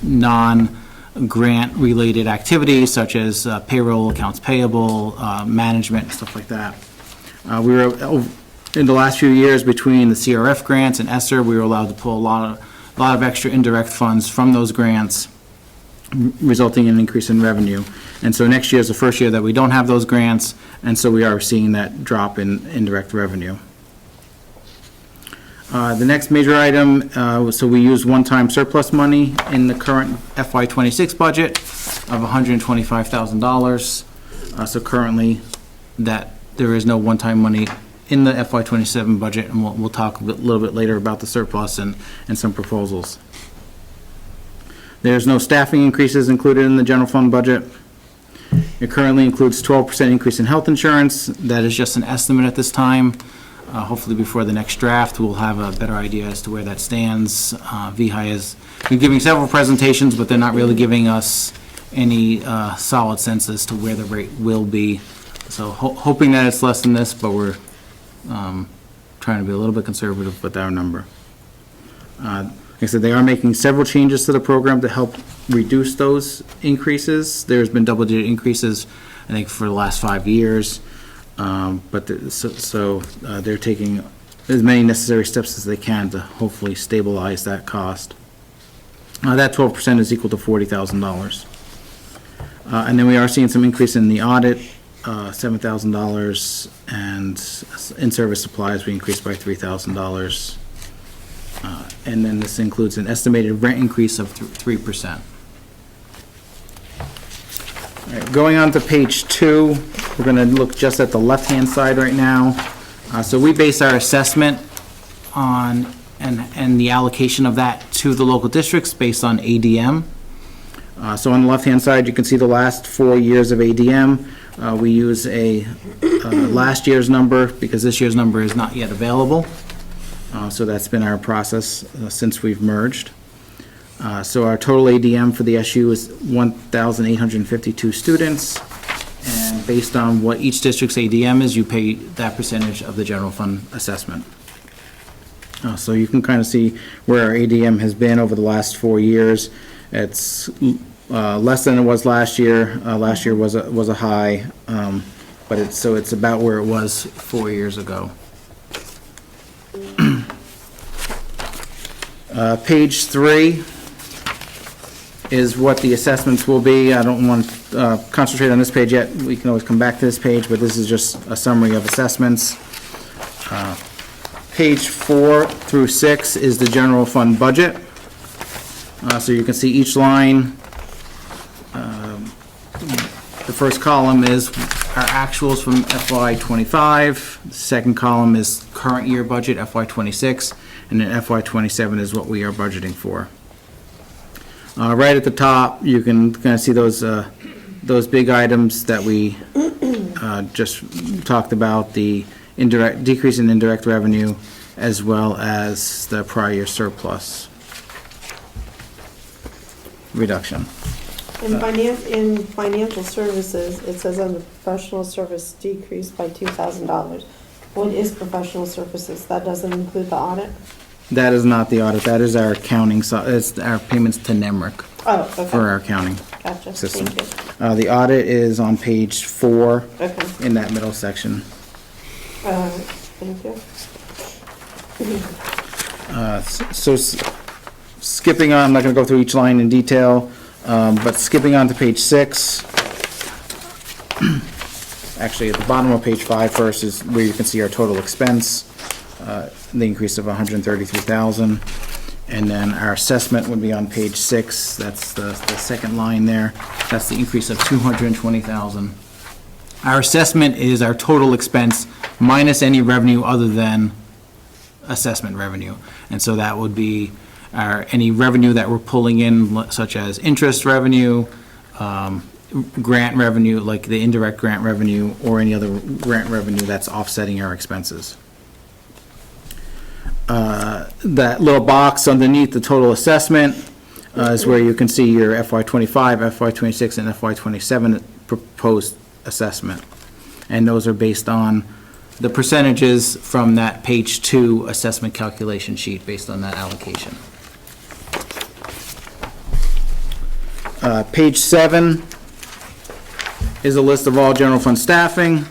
non-grant related activities such as payroll, accounts payable, management, stuff like that. We were, in the last few years, between the CRF grants and ESSER, we were allowed to pull a lot of extra indirect funds from those grants, resulting in an increase in revenue. And so next year is the first year that we don't have those grants, and so we are seeing that drop in indirect revenue. The next major item, so we use one-time surplus money in the current FY26 budget of $125,000. So currently, that there is no one-time money in the FY27 budget, and we'll talk a little bit later about the surplus and some proposals. There's no staffing increases included in the general fund budget. It currently includes 12% increase in health insurance. That is just an estimate at this time. Hopefully before the next draft, we'll have a better idea as to where that stands. VHI has been giving several presentations, but they're not really giving us any solid sense as to where the rate will be. So hoping that it's less than this, but we're trying to be a little bit conservative with our number. Like I said, they are making several changes to the program to help reduce those increases. There's been double-digit increases, I think, for the last 5 years. But they're taking as many necessary steps as they can to hopefully stabilize that cost. That 12% is equal to $40,000. And then we are seeing some increase in the audit, $7,000, and in-service supplies, we increased by $3,000. And then this includes an estimated rent increase of 3%. All right, going on to page 2, we're going to look just at the left-hand side right now. So we base our assessment on, and the allocation of that to the local districts based on ADM. So on the left-hand side, you can see the last 4 years of ADM. We use a last year's number because this year's number is not yet available. So that's been our process since we've merged. So our total ADM for the SU is 1,852 students. And based on what each district's ADM is, you pay that percentage of the general fund assessment. So you can kind of see where our ADM has been over the last 4 years. It's less than it was last year. Last year was a high, but it's about where it was 4 years ago. Page 3 is what the assessments will be. I don't want to concentrate on this page yet. We can always come back to this page, but this is just a summary of assessments. Page 4 through 6 is the general fund budget. So you can see each line. The first column is our actuals from FY25. The second column is current year budget, FY26, and then FY27 is what we are budgeting for. Right at the top, you can kind of see those big items that we just talked about, the decrease in indirect revenue, as well as the prior year surplus reduction. In financial services, it says on the professional service decreased by $2,000. What is professional services? That doesn't include the audit? That is not the audit, that is our accounting, it's our payments to NEMRIC Oh, okay. for our accounting Gotcha, system. thank you. The audit is on page 4 Okay, in that middle section. thank you. So skipping on, I'm not going to go through each line in detail, but skipping on to page 6, actually at the bottom of page 5 first is where you can see our total expense, the increase of $133,000. And then our assessment would be on page 6, that's the second line there, that's the increase of $220,000. Our assessment is our total expense minus any revenue other than assessment revenue. And so that would be any revenue that we're pulling in, such as interest revenue, grant revenue, like the indirect grant revenue, or any other grant revenue that's offsetting our expenses. That little box underneath the total assessment is where you can see your FY25, FY26, and FY27 proposed assessment. And those are based on the percentages from that page 2 assessment calculation sheet based on that allocation. Page 7 is a list of all general fund staffing,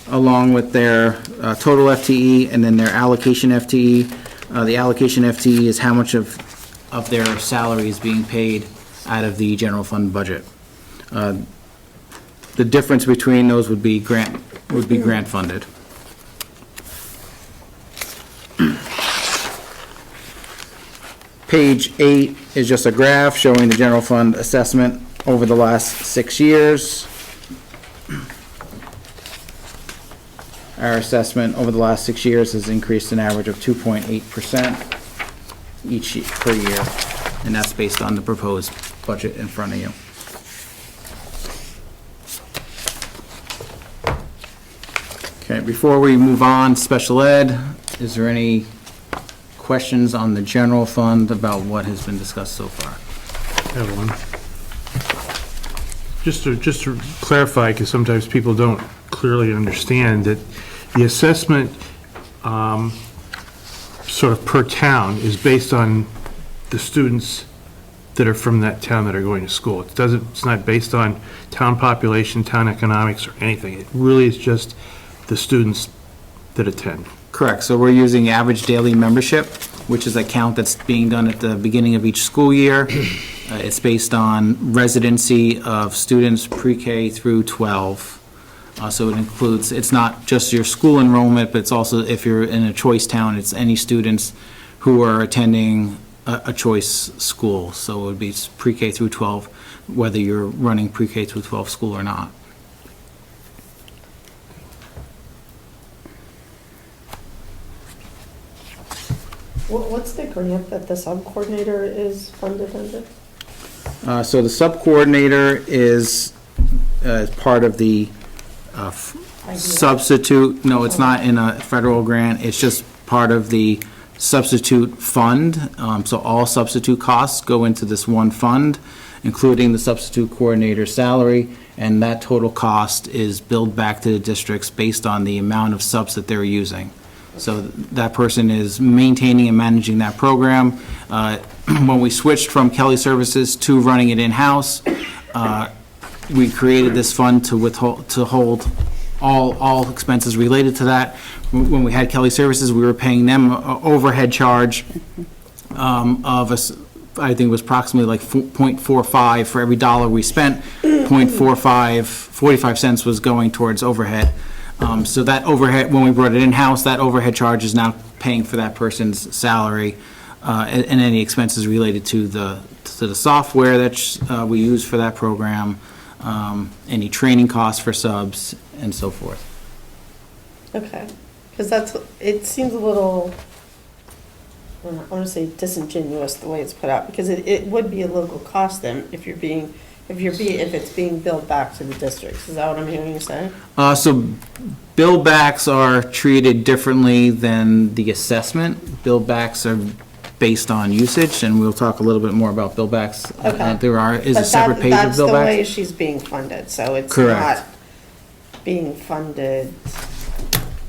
along with their total FTE and then their allocation FTE. The allocation FTE is how much of their salary is being paid out of the general fund budget. The difference between those would be grant funded. Page 8 is just a graph showing the general fund assessment over the last 6 years. Our assessment over the last 6 years has increased an average of 2.8% per year, and that's based on the proposed budget in front of you. Okay, before we move on, special ed, is there any questions on the general fund about what has been discussed so far? I have one. Just to clarify, because sometimes people don't clearly understand that the assessment sort of per town is based on the students that are from that town that are going to school. It's not based on town population, town economics, or anything. It really is just the students that attend. Correct, so we're using average daily membership which is a count that's being done at the beginning of each school year. It's based on residency of students pre-K through 12. So it includes, it's not just your school enrollment, but it's also, if you're in a choice town, it's any students who are attending a choice school. So it would be pre-K through 12, whether you're running pre-K through 12 school or not. What's the grant that the sub-coordinator is funded under? So the sub-coordinator is part of the substitute, no, it's not in a federal grant, it's just part of the substitute fund. So all substitute costs go into this one fund, including the substitute coordinator's salary, and that total cost is billed back to the districts based on the amount of subs that they're using. So that person is maintaining and managing that program. When we switched from Kelly Services to running it in-house, we created this fund to hold all expenses related to that. When we had Kelly Services, we were paying them an overhead charge of I think it was approximately like 0.45 for every dollar we spent. 45 cents was going towards overhead. So that overhead, when we brought it in-house, that overhead charge is now paying for that person's salary and any expenses related to the software that we use for that program, any training costs for subs, and so forth. Okay, because it seems a little, I want to say disingenuous the way it's put out, because it would be a local cost then if it's being billed back to the districts. Is that what I'm hearing you say? So bill backs are treated differently than the assessment. Bill backs are based on usage, and we'll talk a little bit more about bill backs. Okay. There is a separate page of bill That's the way backs. she's being funded, so it's Correct. not being funded,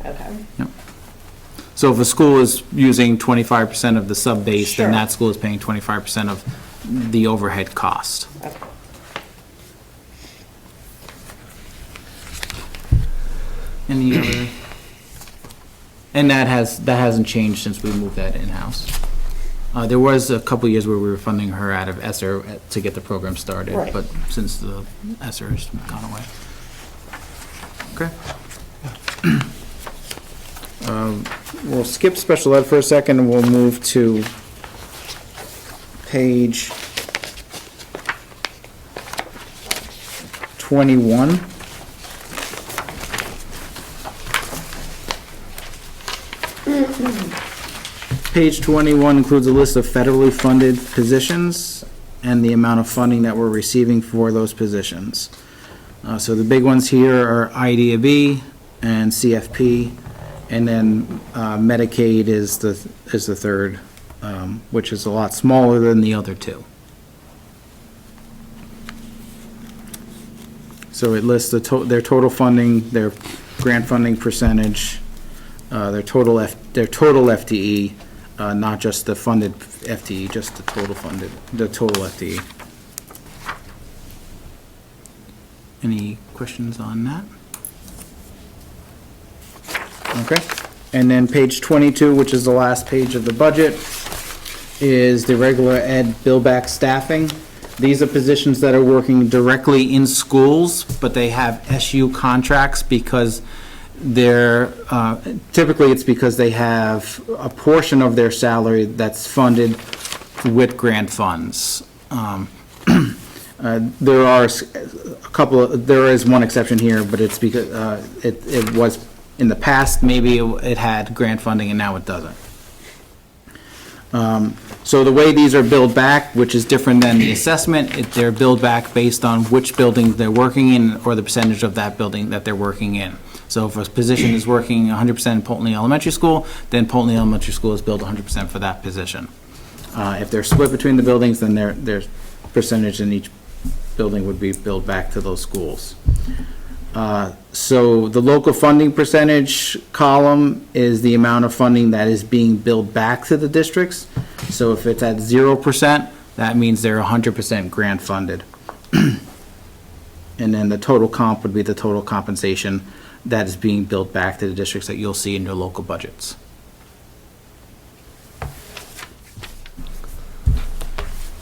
okay. So if a school is using 25% of the sub base, Sure. then that school is paying 25% of the overhead cost. Okay. Any other? And that hasn't changed since we moved that in-house. There was a couple years where we were funding her out of ESSER to get the program started, Right. but since the ESSER has gone away. Okay. We'll skip special ed for a second and we'll move to page 21. Page 21 includes a list of federally funded positions and the amount of funding that we're receiving for those positions. So the big ones here are IDAB and CFP, and then Medicaid is the third, which is a lot smaller than the other two. So it lists their total funding, their grant funding percentage, their total FTE, not just the funded FTE, just the total FTE. Any questions on that? Okay, and then page 22, which is the last page of the budget, is the regular ed billback staffing. These are positions that are working directly in schools, but they have SU contracts because they're, typically it's because they have a portion of their salary that's funded with grant funds. There are there is one exception here, but it's because it was in the past, maybe it had grant funding and now it doesn't. So the way these are billed back, which is different than the assessment, they're billed back based on which building they're working in or the percentage of that building that they're working in. So if a position is working 100% in Polteny Elementary School, then Polteny Elementary School is billed 100% for that position. If they're split between the buildings, then their percentage in each building would be billed back to those schools. So the local funding percentage column is the amount of funding that is being billed back to the districts. So if it's at 0%, that means they're 100% grant funded. And then the total comp would be the total compensation that is being billed back to the districts that you'll see in your local budgets.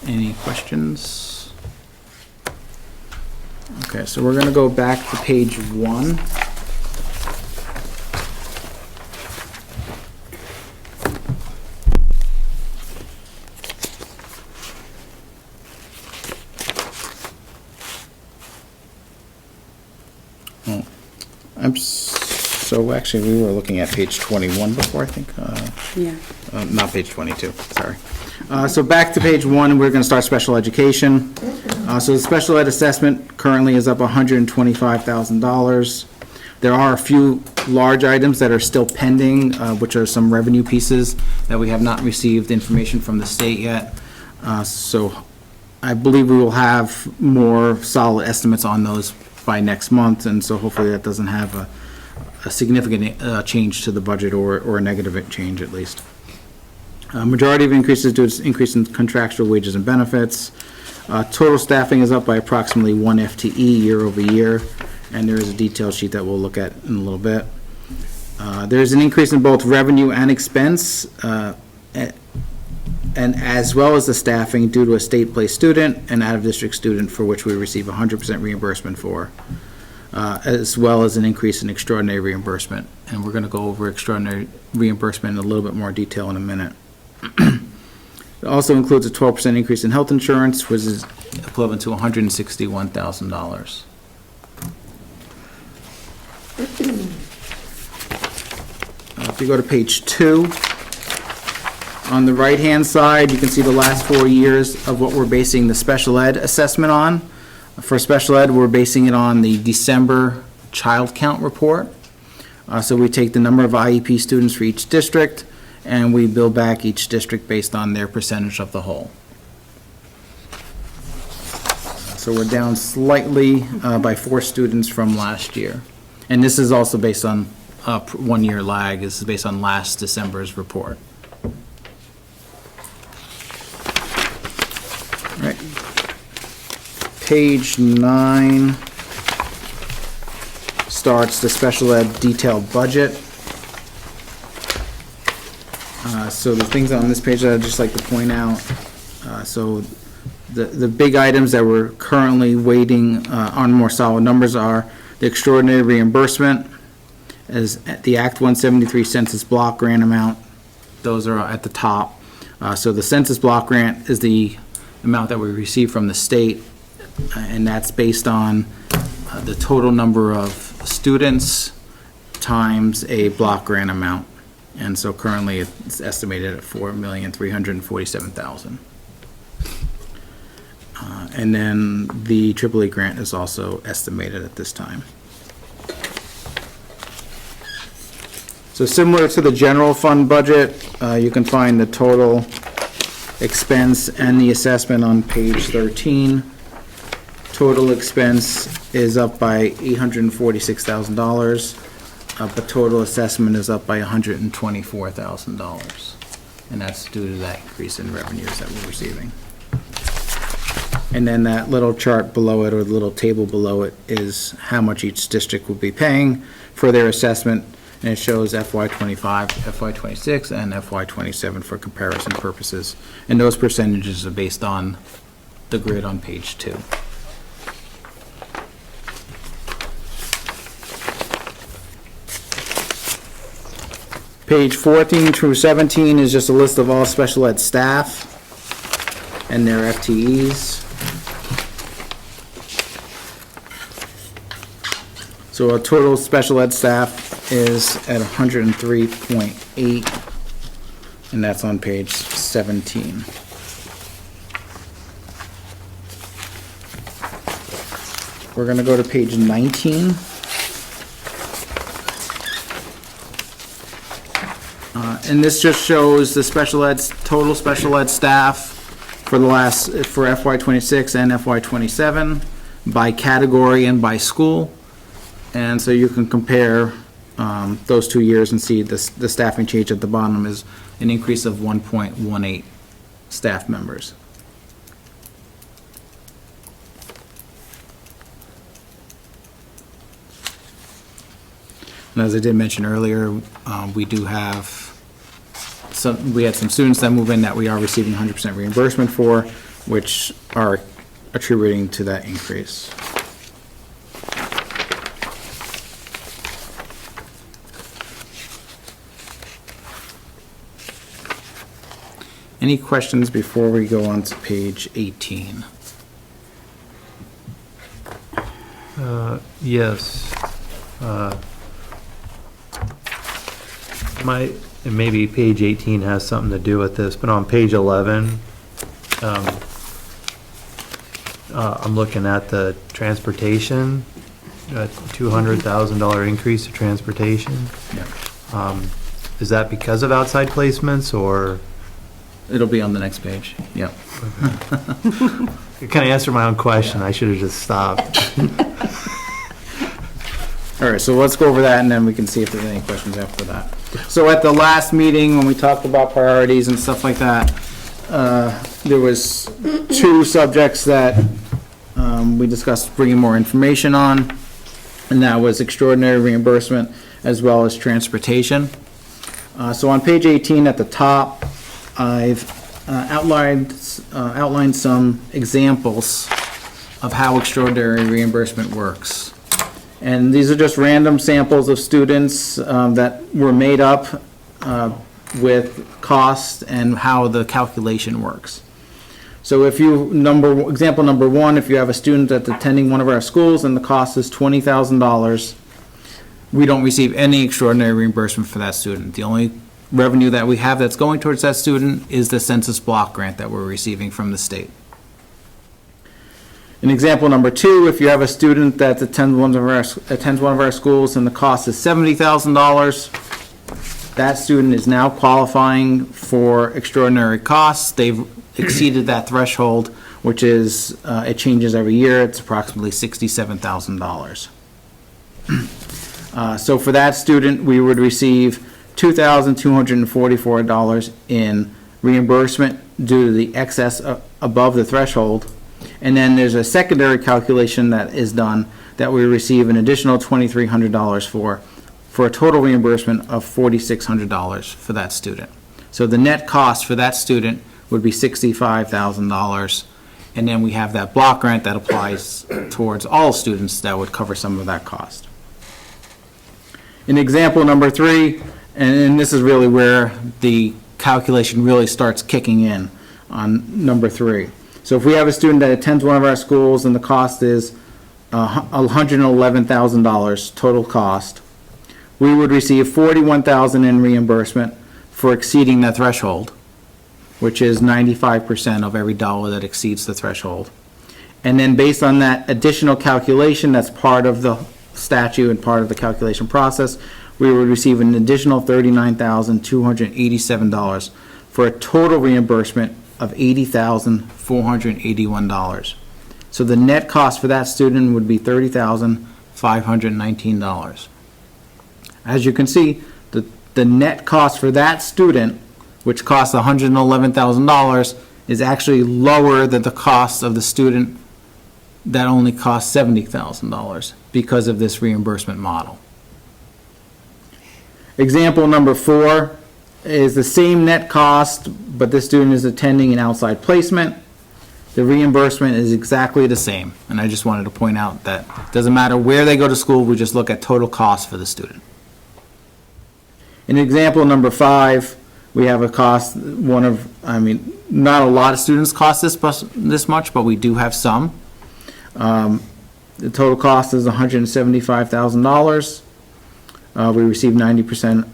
Any questions? Okay, so we're gonna go back to page 1. So actually, we were looking at page 21 before, I think. Yeah. Not page 22, sorry. So back to page 1, we're going to start special education. So the special ed assessment currently is up $125,000. There are a few large items that are still pending, which are some revenue pieces that we have not received information from the state yet. So I believe we will have more solid estimates on those by next month, and so hopefully that doesn't have a significant change to the budget or a negative change at least. Majority of increases due to increase in contractual wages and benefits. Total staffing is up by approximately 1 FTE year over year, and there is a detailed sheet that we'll look at in a little bit. There's an increase in both revenue and expense, and as well as the staffing due to a state-placed student and out-of-district student for which we receive 100% reimbursement for, as well as an increase in extraordinary reimbursement. And we're going to go over extraordinary reimbursement in a little bit more detail in a minute. It also includes a 12% increase in health insurance, which is equivalent to $161,000. If you go to page 2, on the right-hand side, you can see the last 4 years of what we're basing the special ed assessment on. For special ed, we're basing it on the December child count report. So we take the number of IEP students for each district, and we bill back each district based on their percentage of the whole. So we're down slightly by 4 students from last year. And this is also based on 1 year lag. This is based on last December's report. Right. Page 9 starts the special ed detailed budget. So the things on this page that I'd just like to point out, so the big items that we're currently waiting on more solid numbers are the extraordinary reimbursement, as the Act 173 census block grant amount. Those are at the top. So the census block grant is the amount that we receive from the state, and that's based on the total number of students times a block grant amount. And so currently it's estimated at $4,347,000. And then the AAA grant is also estimated at this time. So similar to the general fund budget, you can find the total expense and the assessment on page 13. Total expense is up by $846,000, but total assessment is up by $124,000. And that's due to that increase in revenues that we're receiving. And then that little chart below it, or the little table below it, is how much each district will be paying for their assessment. And it shows FY25, FY26, and FY27 for comparison purposes. And those percentages are based on the grid on page 2. Page 14 through 17 is just a list of all special ed staff and their FTEs. So our total special ed staff is at 103.8, and that's on page 17. We're going to go to page 19. And this just shows the total special ed staff for FY26 and FY27 by category and by school. And so you can compare those 2 years and see the staffing change at the bottom is an increase of 1.18 staff members. And as I did mention earlier, we do have we had some students that move in that we are receiving 100% reimbursement for, which are attributing to that increase. Any questions before we go on to page 18? Yes. And maybe page 18 has something to do with this, but on page 11, I'm looking at the transportation, $200,000 increase to transportation. Yeah. Is that because of outside placements, or? It'll be on the next page, yep. You kind of answered my own question. I should have just stopped. All right, so let's go over that, and then we can see if there's any questions after that. So at the last meeting, when we talked about priorities and stuff like that, there was 2 subjects that we discussed bringing more information on, and that was extraordinary reimbursement as well as transportation. So on page 18 at the top, I've outlined some examples of how extraordinary reimbursement works. And these are just random samples of students that were made up with cost and how the calculation works. So if you, example number 1, if you have a student that's attending one of our schools and the cost is $20,000, we don't receive any extraordinary reimbursement for that student. The only revenue that we have that's going towards that student is the census block grant that we're receiving from the state. In example number 2, if you have a student that attends one of our schools and the cost is $70,000, that student is now qualifying for extraordinary costs. They've exceeded that threshold, which is, it changes every year. It's approximately $67,000. So for that student, we would receive $2,244 in reimbursement due to the excess above the threshold. And then there's a secondary calculation that is done that we receive an additional $2,300 for a total reimbursement of $4,600 for that student. So the net cost for that student would be $65,000. And then we have that block grant that applies towards all students that would cover some of that cost. In example number 3, and this is really where the calculation really starts kicking in on number 3. So if we have a student that attends one of our schools and the cost is $111,000 total cost, we would receive $41,000 in reimbursement for exceeding that threshold, which is 95% of every dollar that exceeds the threshold. And then based on that additional calculation that's part of the statute and part of the calculation process, we would receive an additional $39,287 for a total reimbursement of $80,481. So the net cost for that student would be $30,519. As you can see, the net cost for that student, which costs $111,000, is actually lower than the cost of the student that only costs $70,000 because of this reimbursement model. Example number 4 is the same net cost, but this student is attending an outside placement. The reimbursement is exactly the same. And I just wanted to point out that it doesn't matter where they go to school, we just look at total cost for the student. In example number 5, we have a cost, not a lot of students cost this much, but we do have some. The total cost is $175,000. We receive 90%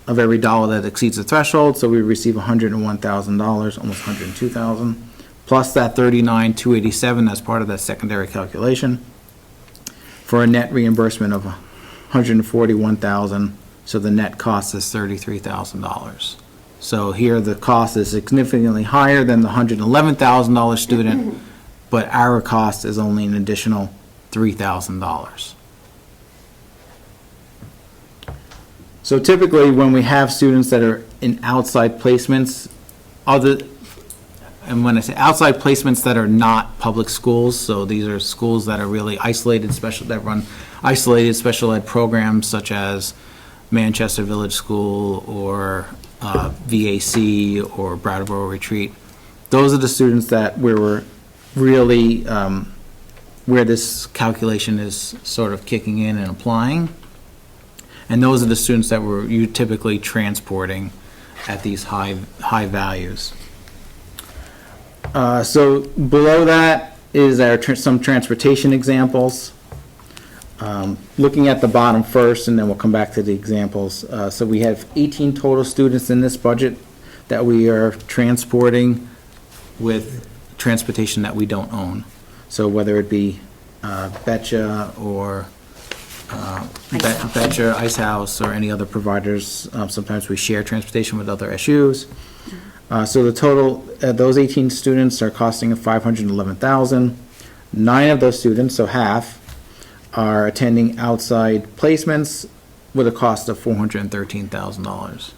of every dollar that exceeds the threshold, so we receive $101,000, almost $102,000, plus that $39,287 as part of that secondary calculation, for a net reimbursement of $141,000. So the net cost is $33,000. So here the cost is significantly higher than the $111,000 student, but our cost is only an additional $3,000. So typically when we have students that are in outside placements, and when I say outside placements that are not public schools, so these are schools that are really isolated, that run isolated special ed programs such as Manchester Village School or VAC or Brattleboro Retreat, those are the students that we were really, where this calculation is sort of kicking in and applying. And those are the students that you typically transporting at these high values. So below that is some transportation examples. Looking at the bottom first, and then we'll come back to the examples. So we have 18 total students in this budget that we are transporting with transportation that we don't own. So whether it be Betcha or Betcha, Ice House, or any other providers, sometimes we share transportation with other SUs. So the total, those 18 students are costing $511,000. 9 of those students, so half, are attending outside placements with a cost of $413,000.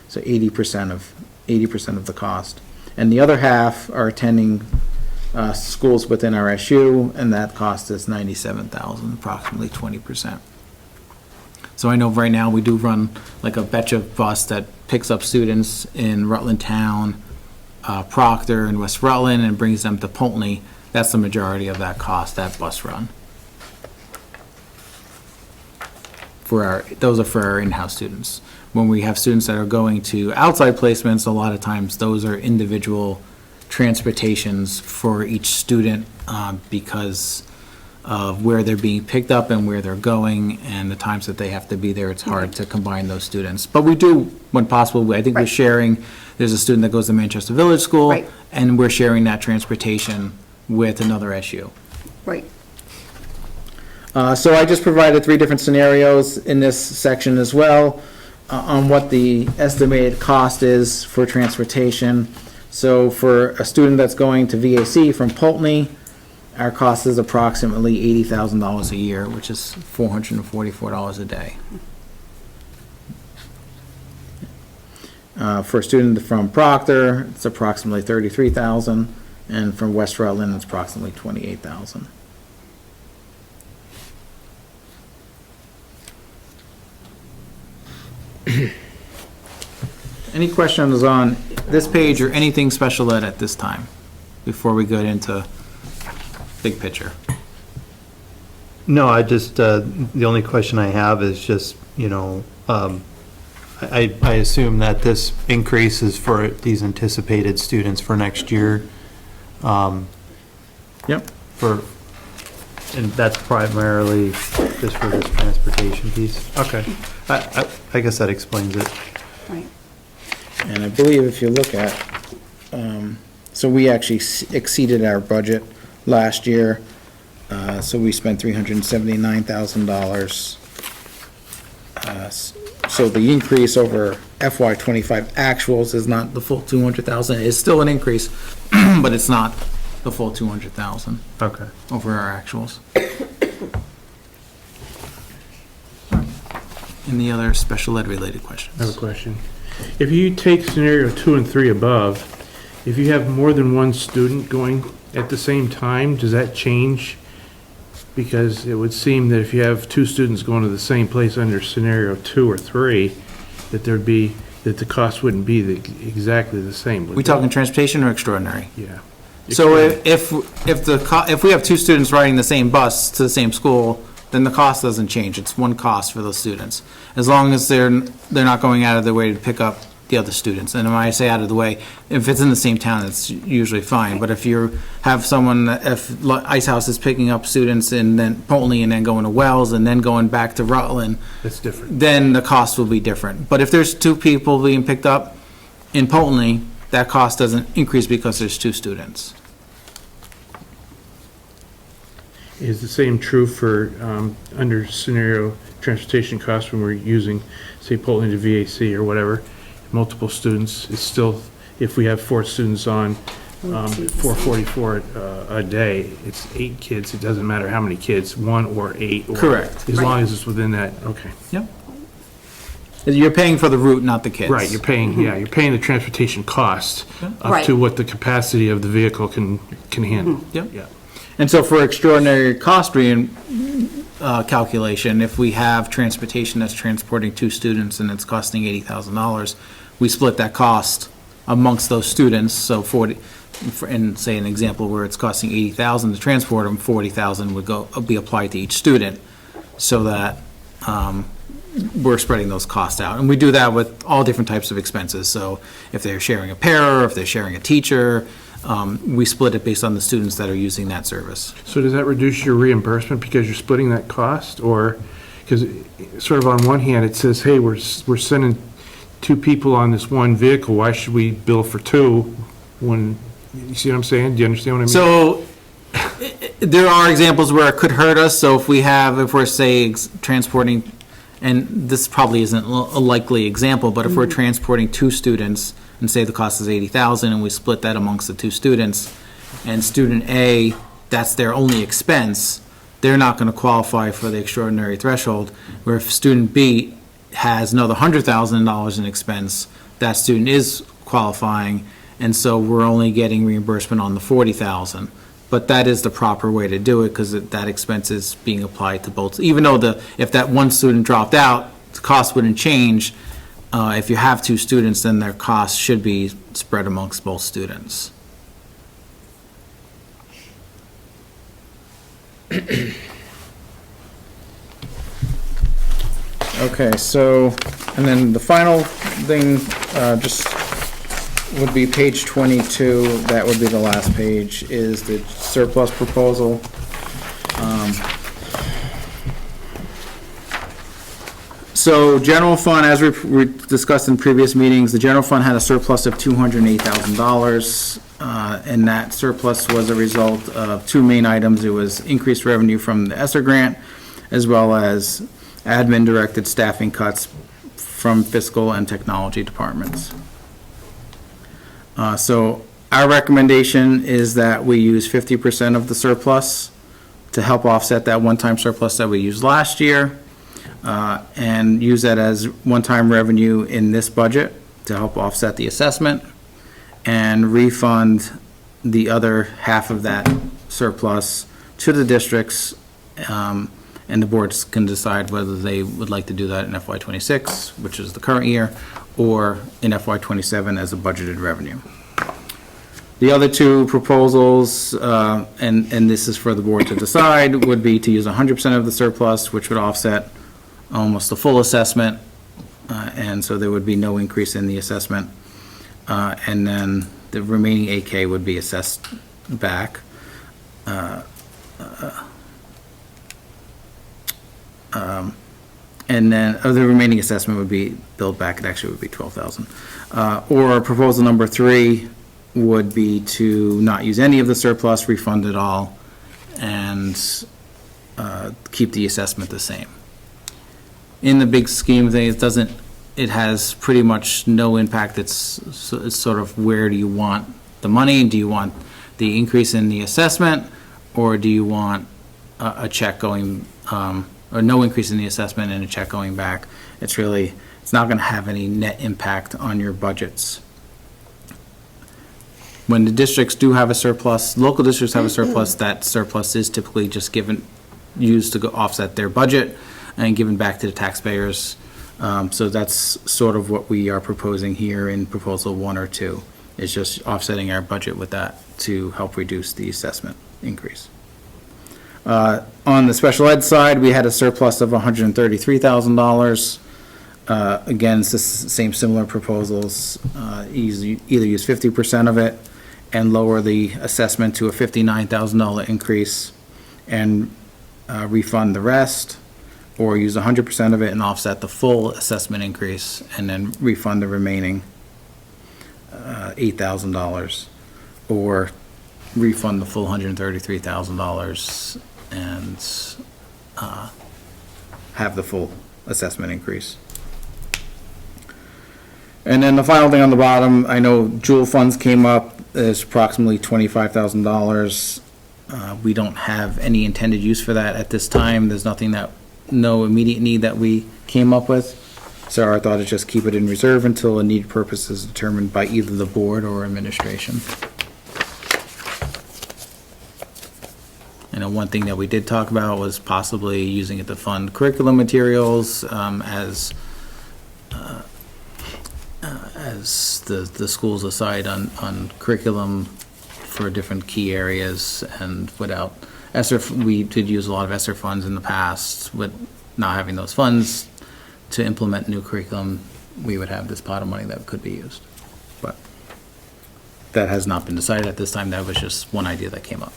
So 80% of the cost. And the other half are attending schools within our SU, and that cost is $97,000, approximately 20%. So I know right now we do run like a Betcha bus that picks up students in Rutland Town, Proctor, and West Rutland, and brings them to Poultney. That's the majority of that cost, that bus run. Those are for our in-house students. When we have students that are going to outside placements, a lot of times those are individual transportations for each student because of where they're being picked up and where they're going and the times that they have to be there. It's hard to combine those students. But we do, when possible, I think we're sharing, there's a student that goes to Manchester Village School, and we're sharing that transportation with another SU. Right. So I just provided 3 different scenarios in this section as well on what the estimated cost is for transportation. So for a student that's going to VAC from Poultney, our cost is approximately $80,000 a year, which is $444 a day. For a student from Proctor, it's approximately $33,000, and from West Rutland, it's approximately $28,000. Any questions on this page or anything special ed at this time before we go into big picture? No, I just, the only question I have is just, I assume that this increase is for these anticipated students for next year. Yep. And that's primarily just for this transportation piece? Okay. I guess that explains it. Right. And I believe if you look at, so we actually exceeded our budget last year. So we spent $379,000. So the increase over FY25 actuals is not the full 200,000. It's still an increase, but it's not the full 200,000. Okay. Over our actuals. Any other special ed related questions? I have a question. If you take scenario 2 and 3 above, if you have more than one student going at the same time, does that change? Because it would seem that if you have 2 students going to the same place under scenario 2 or 3, that the cost wouldn't be exactly the same. We talking transportation or extraordinary? Yeah. So if we have 2 students riding the same bus to the same school, then the cost doesn't change. It's one cost for those students, as long as they're not going out of their way to pick up the other students. And when I say out of the way, if it's in the same town, it's usually fine. But if you have someone, if Ice House is picking up students in then Poultney and then going to Wells and then going back to Rutland, that's different. Then the cost will be different. But if there's 2 people being picked up in Poultney, that cost doesn't increase because there's 2 students. Is the same true for under scenario transportation costs when we're using, say, Poultney to VAC or whatever, multiple students? It's still, if we have 4 students on 444 a day, it's 8 kids. It doesn't matter how many kids, 1 or 8. Or, correct. As long as it's within that. Okay. Yep. You're paying for the route, not the kids. Right. You're paying. Yeah. You're paying the transportation cost up to what the capacity of the vehicle can handle. Yep. Yeah. And so for extraordinary cost calculation, if we have transportation that's transporting 2 students and it's costing $80,000, we split that cost amongst those students. So in, say, an example where it's costing $80,000 to transport them, $40,000 would be applied to each student, so that we're spreading those costs out. And we do that with all different types of expenses. So if they're sharing a para, if they're sharing a teacher, we split it based on the students that are using that service. So does that reduce your reimbursement because you're splitting that cost? Or, because sort of on one hand, it says, hey, we're sending 2 people on this one vehicle, why should we bill for 2 when, you see what I'm saying? Do you understand what I mean? So there are examples where it could hurt us. So if we're, say, transporting, and this probably isn't a likely example, but if we're transporting 2 students and say the cost is $80,000 and we split that amongst the 2 students, and student A, that's their only expense, they're not going to qualify for the extraordinary threshold, where if student B has another $100,000 in expense, that student is qualifying, and so we're only getting reimbursement on the $40,000. But that is the proper way to do it, because that expense is being applied to both. Even though if that one student dropped out, the cost wouldn't change. If you have 2 students, then their costs should be spread amongst both students. Okay, so, and then the final thing, just would be page 22, that would be the last page, is the surplus proposal. So general fund, as we discussed in previous meetings, the general fund had a surplus of $208,000, and that surplus was a result of 2 main items. It was increased revenue from the ESSER grant, as well as admin-directed staffing cuts from fiscal and technology departments. So our recommendation is that we use 50% of the surplus to help offset that one-time surplus that we used last year, and use that as one-time revenue in this budget to help offset the assessment, and refund the other half of that surplus to the districts, and the boards can decide whether they would like to do that in FY26, which is the current year, or in FY27 as a budgeted revenue. The other 2 proposals, and this is for the board to decide, would be to use 100% of the surplus, which would offset almost the full assessment, and so there would be no increase in the assessment. And then the remaining AK would be assessed back. And then the remaining assessment would be billed back. It actually would be $12,000. Or proposal number 3 would be to not use any of the surplus, refund it all, and keep the assessment the same. In the big scheme of things, it has pretty much no impact. It's sort of, where do you want the money? Do you want the increase in the assessment, or do you want a check going, or no increase in the assessment and a check going back? It's not going to have any net impact on your budgets. When the districts do have a surplus, local districts have a surplus, that surplus is typically just used to offset their budget and given back to the taxpayers. So that's sort of what we are proposing here in proposal 1 or 2. It's just offsetting our budget with that to help reduce the assessment increase. On the special ed side, we had a surplus of $133,000. Again, it's the same similar proposals. Either use 50% of it and lower the assessment to a $59,000 increase and refund the rest, or use 100% of it and offset the full assessment increase and then refund the remaining $8,000, or refund the full $133,000 and have the full assessment increase. And then the final thing on the bottom, I know Jewel funds came up, there's approximately $25,000. We don't have any intended use for that at this time. There's no immediate need that we came up with. So our thought is just keep it in reserve until a need purpose is determined by either the board or administration. One thing that we did talk about was possibly using it to fund curriculum materials, as the schools decide on curriculum for different key areas, and without ESSER, we did use a lot of ESSER funds in the past. With not having those funds to implement new curriculum, we would have this pot of money that could be used. But that has not been decided at this time. That was just one idea that came up.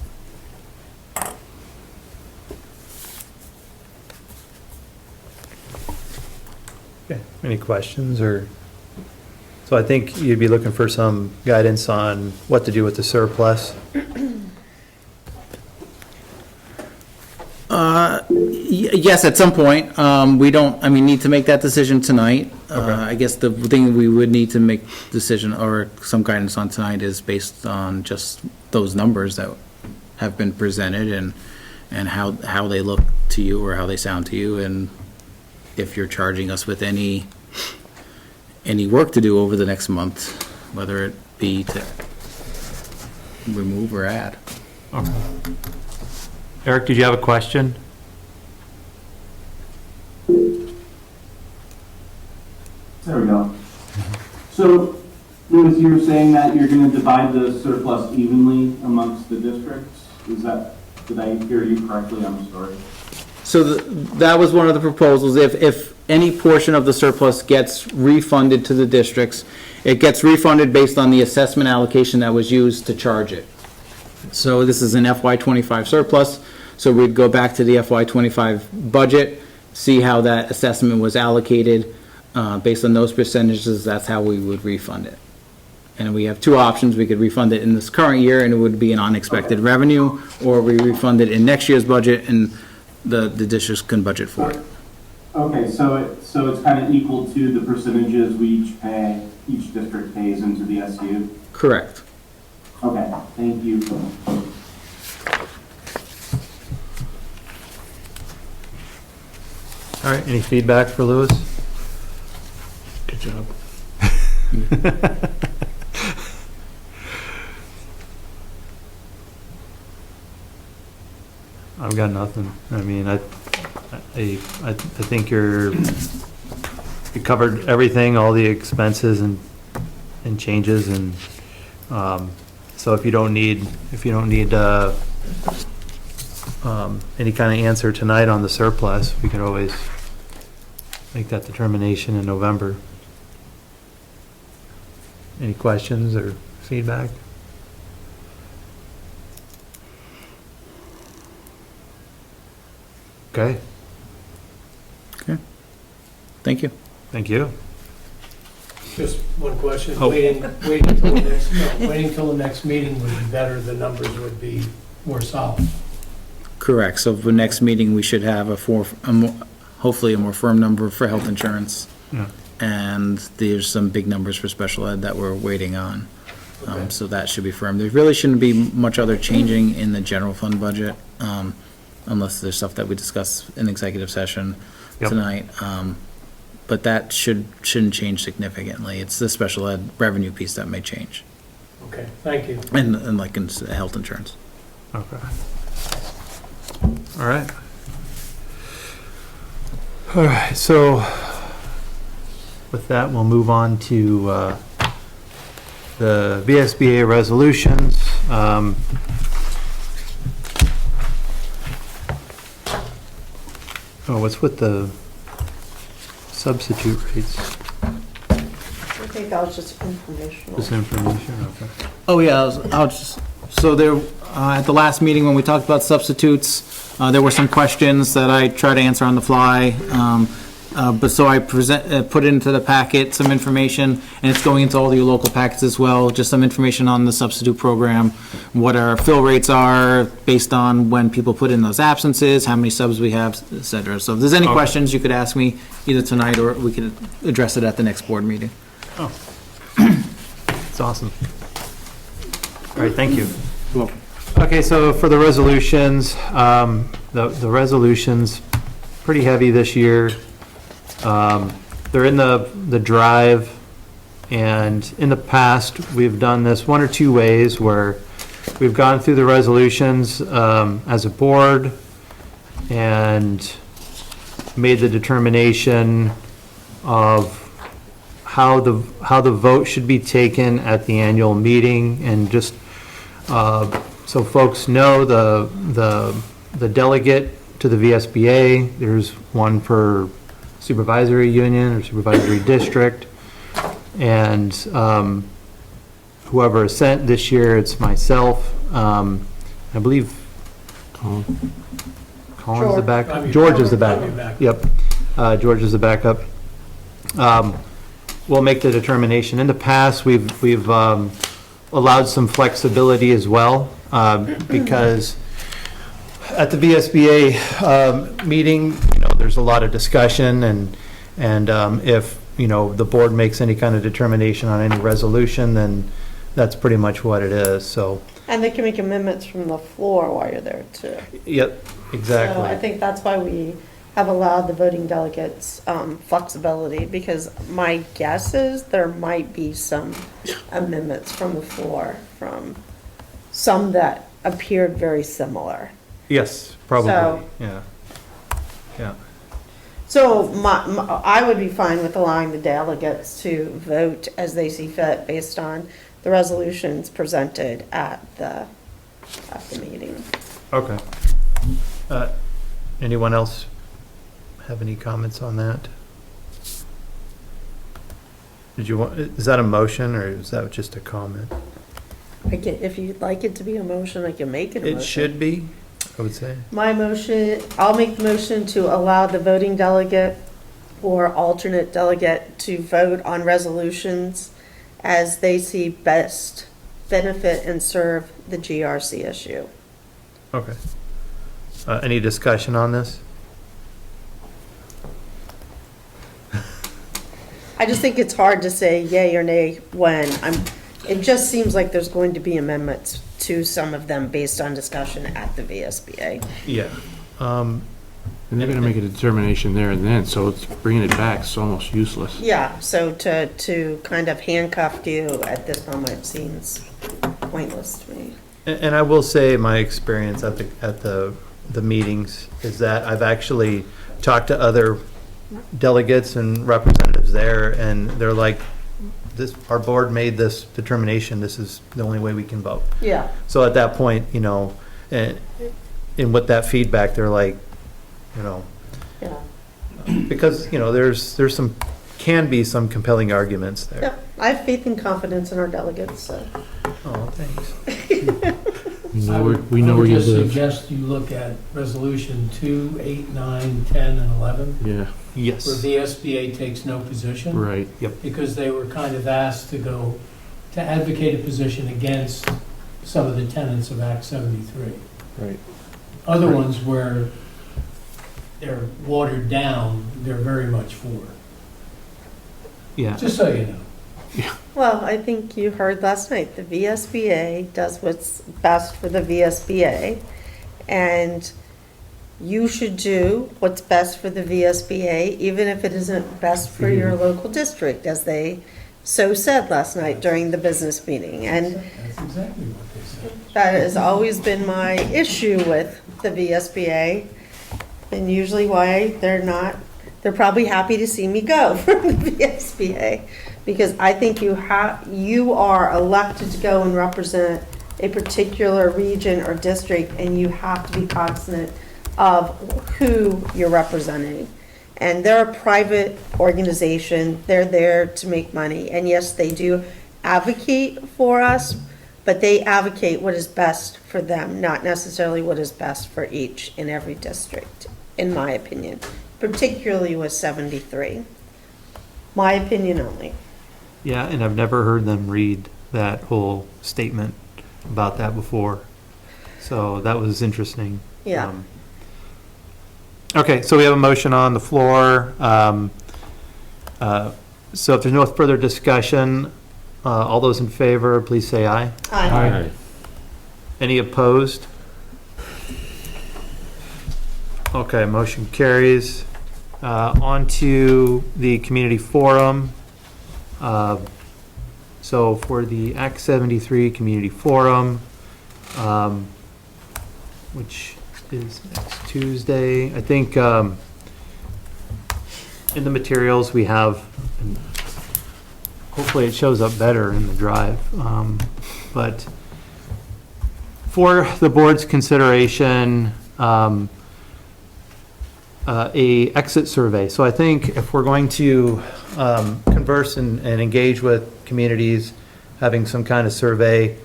Okay, any questions or? So I think you'd be looking for some guidance on what to do with the surplus. Yes, at some point. We don't, need to make that decision tonight. I guess the thing we would need to make decision or some guidance on tonight is based on just those numbers that have been presented and how they look to you or how they sound to you, and if you're charging us with any work to do over the next month, whether it be to remove or add. Eric, did you have a question? There we go. So, Louis, you were saying that you're going to divide the surplus evenly amongst the districts? Did I hear you correctly? I'm sorry. So that was one of the proposals. If any portion of the surplus gets refunded to the districts, it gets refunded based on the assessment allocation that was used to charge it. So this is an FY25 surplus, so we'd go back to the FY25 budget, see how that assessment was allocated. Based on those percentages, that's how we would refund it. And we have two options. We could refund it in this current year and it would be an unexpected revenue, or we refund it in next year's budget and the districts can budget for it. Okay, so it's kind of equal to the percentages we each pay, each district pays into the SU? Correct. Okay, thank you. All right, any feedback for Louis? Good job. I've got nothing. I mean, I think you covered everything, all the expenses and changes, and so if you don't need any kind of answer tonight on the surplus, we can always make that determination in November. Any questions or feedback? Okay. Okay. Thank you. Thank you. Just one question. Oh. Waiting till the next meeting would be better. The numbers would be more solid. Correct. So for next meeting, we should have hopefully a more firm number for health insurance. Yeah. And there's some big numbers for special ed that we're waiting on. Okay. So that should be firm. There really shouldn't be much other changing in the general fund budget, unless there's stuff that we discuss in executive session tonight. But that shouldn't change significantly. It's the special ed revenue piece that may change. Okay, thank you. And like in health insurance. Okay. All right. All right, so with that, we'll move on to the VSBA resolutions. What's with the substitute rates? I think that was just informational. This information, okay. Oh, yeah, so there, at the last meeting when we talked about substitutes, there were some questions that I tried to answer on the fly. But so I put into the packet some information, and it's going into all your local packets as well, just some information on the substitute program, what our fill rates are based on when people put in those absences, how many subs we have, et cetera. So if there's any questions, you could ask me either tonight or we could address it at the next board meeting. Oh, it's awesome. All right, thank you. You're welcome. Okay, so for the resolutions, the resolutions, pretty heavy this year. They're in the drive, and in the past, we've done this one or two ways where we've gone through the resolutions as a board and made the determination of how the vote should be taken at the annual meeting, and just So folks know the delegate to the VSBA, there's one per supervisory union or supervisory district. And whoever is sent this year, it's myself. I believe Colin's the backup. George is the backup. Yep. George is the backup. We'll make the determination. In the past, we've allowed some flexibility as well, because at the VSBA meeting, there's a lot of discussion, and if, the board makes any kind of determination on any resolution, then that's pretty much what it is, so. And they can make amendments from the floor while you're there too. Yep, exactly. So I think that's why we have allowed the voting delegates flexibility, because my guess is there might be some amendments from the floor, from some that appeared very similar. Yes, probably, So- yeah. Yeah. So I would be fine with allowing the delegates to vote as they see fit based on the resolutions presented at the meeting. Okay. Anyone else have any comments on that? Did you want, is that a motion or is that just a comment? If you'd like it to be a motion, I can make it a motion. It should be, I would say. My motion, I'll make the motion to allow the voting delegate or alternate delegate to vote on resolutions as they see best benefit and serve the GRCSU. Okay. Any discussion on this? I just think it's hard to say yay or nay when it just seems like there's going to be amendments to some of them based on discussion at the VSBA. Yeah. And they're gonna make a determination there and then, so it's bringing it back is almost useless. Yeah, so to kind of handcuff you at this moment seems pointless to me. And I will say my experience at the meetings is that I've actually talked to other delegates and representatives there, and they're like, our board made this determination, this is the only way we can vote. Yeah. So at that point, and with that feedback, they're like, Yeah. because, there's can be some compelling arguments there. Yep. I have faith and confidence in our delegates, so. Oh, thanks. We know where you I would just live. suggest you look at resolution 2, 8, 9, 10, and 11, Yeah, where Yes. the SBA takes no position. right. Because they were kind of asked to advocate a position against some of the tenets of Act 73. Right. Other ones where they're watered down, they're very much for. Yeah. Just so you know. Well, I think you heard last night, the VSBA does what's best for the VSBA, and you should do what's best for the VSBA, even if it isn't best for your local district, as they so said last night during the business meeting. And That's exactly what they said. that has always been my issue with the VSBA, and usually why they're probably happy to see me go from the VSBA, because I think you are elected to go and represent a particular region or district, and you have to be cognizant of who you're representing. And they're a private organization, they're there to make money, and yes, they do advocate for us, but they advocate what is best for them, not necessarily what is best for each and every district, in my opinion, particularly with 73. My opinion only. Yeah, and I've never heard them read that whole statement about that before. So that was interesting. Yeah. Okay, so we have a motion on the floor. So if there's no further discussion, all those in favor, please say aye. Aye. Any opposed? Okay, motion carries. On to the community forum. So for the Act 73 Community Forum, which is next Tuesday, I think in the materials we have, and hopefully it shows up better in the drive, but for the board's consideration, a exit survey. So I think if we're going to converse and engage with communities, having some kind of survey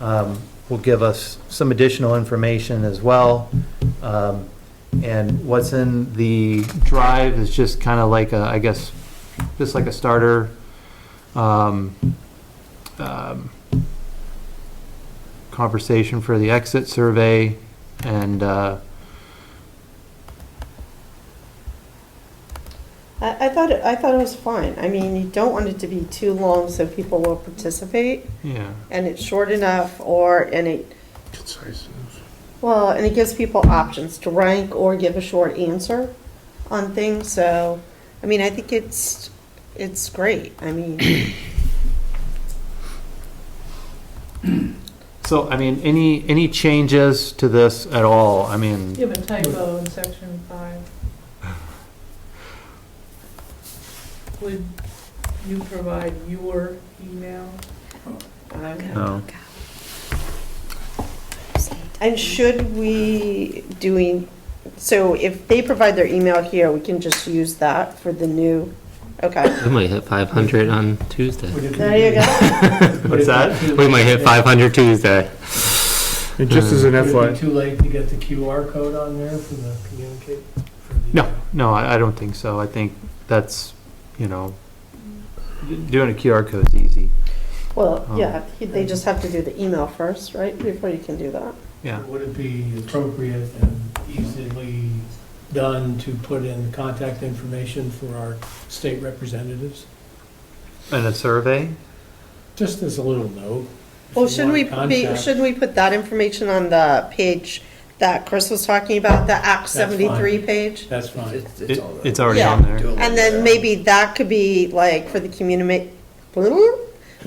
will give us some additional information as well. And what's in the drive is just kind of like I guess, just like a starter conversation for the exit survey. And I thought it was fine. I mean, you don't want it to be too long so people will participate, yeah, and it's short enough, and it Concise. and it gives people options to rank or give a short answer on things. So, I mean, I think it's great. I mean, so I mean, any changes to this at all? I mean, You have a typo in section 5. Would you provide your email? no. and should we so if they provide their email here, we can just use that for the new, okay. We might hit 500 on Tuesday. There you go. What's that? We might hit 500 Tuesday. And just as an Would it FYI, be too late to get the QR code on there for the communicate? for the- No, I don't think so. I think that's, doing a QR code's easy. Well, yeah, they just have to do the email first, right, before you can do that. Yeah. Would it be appropriate and easily done to put in contact information for our state representatives? And a survey? Just as a little note. If Well, you shouldn't we want contact- shouldn't we put that information on the page that Chris was talking about, the Act That's 73 fine. page? That's fine. It's already Yeah. on there. And then maybe that could be like for the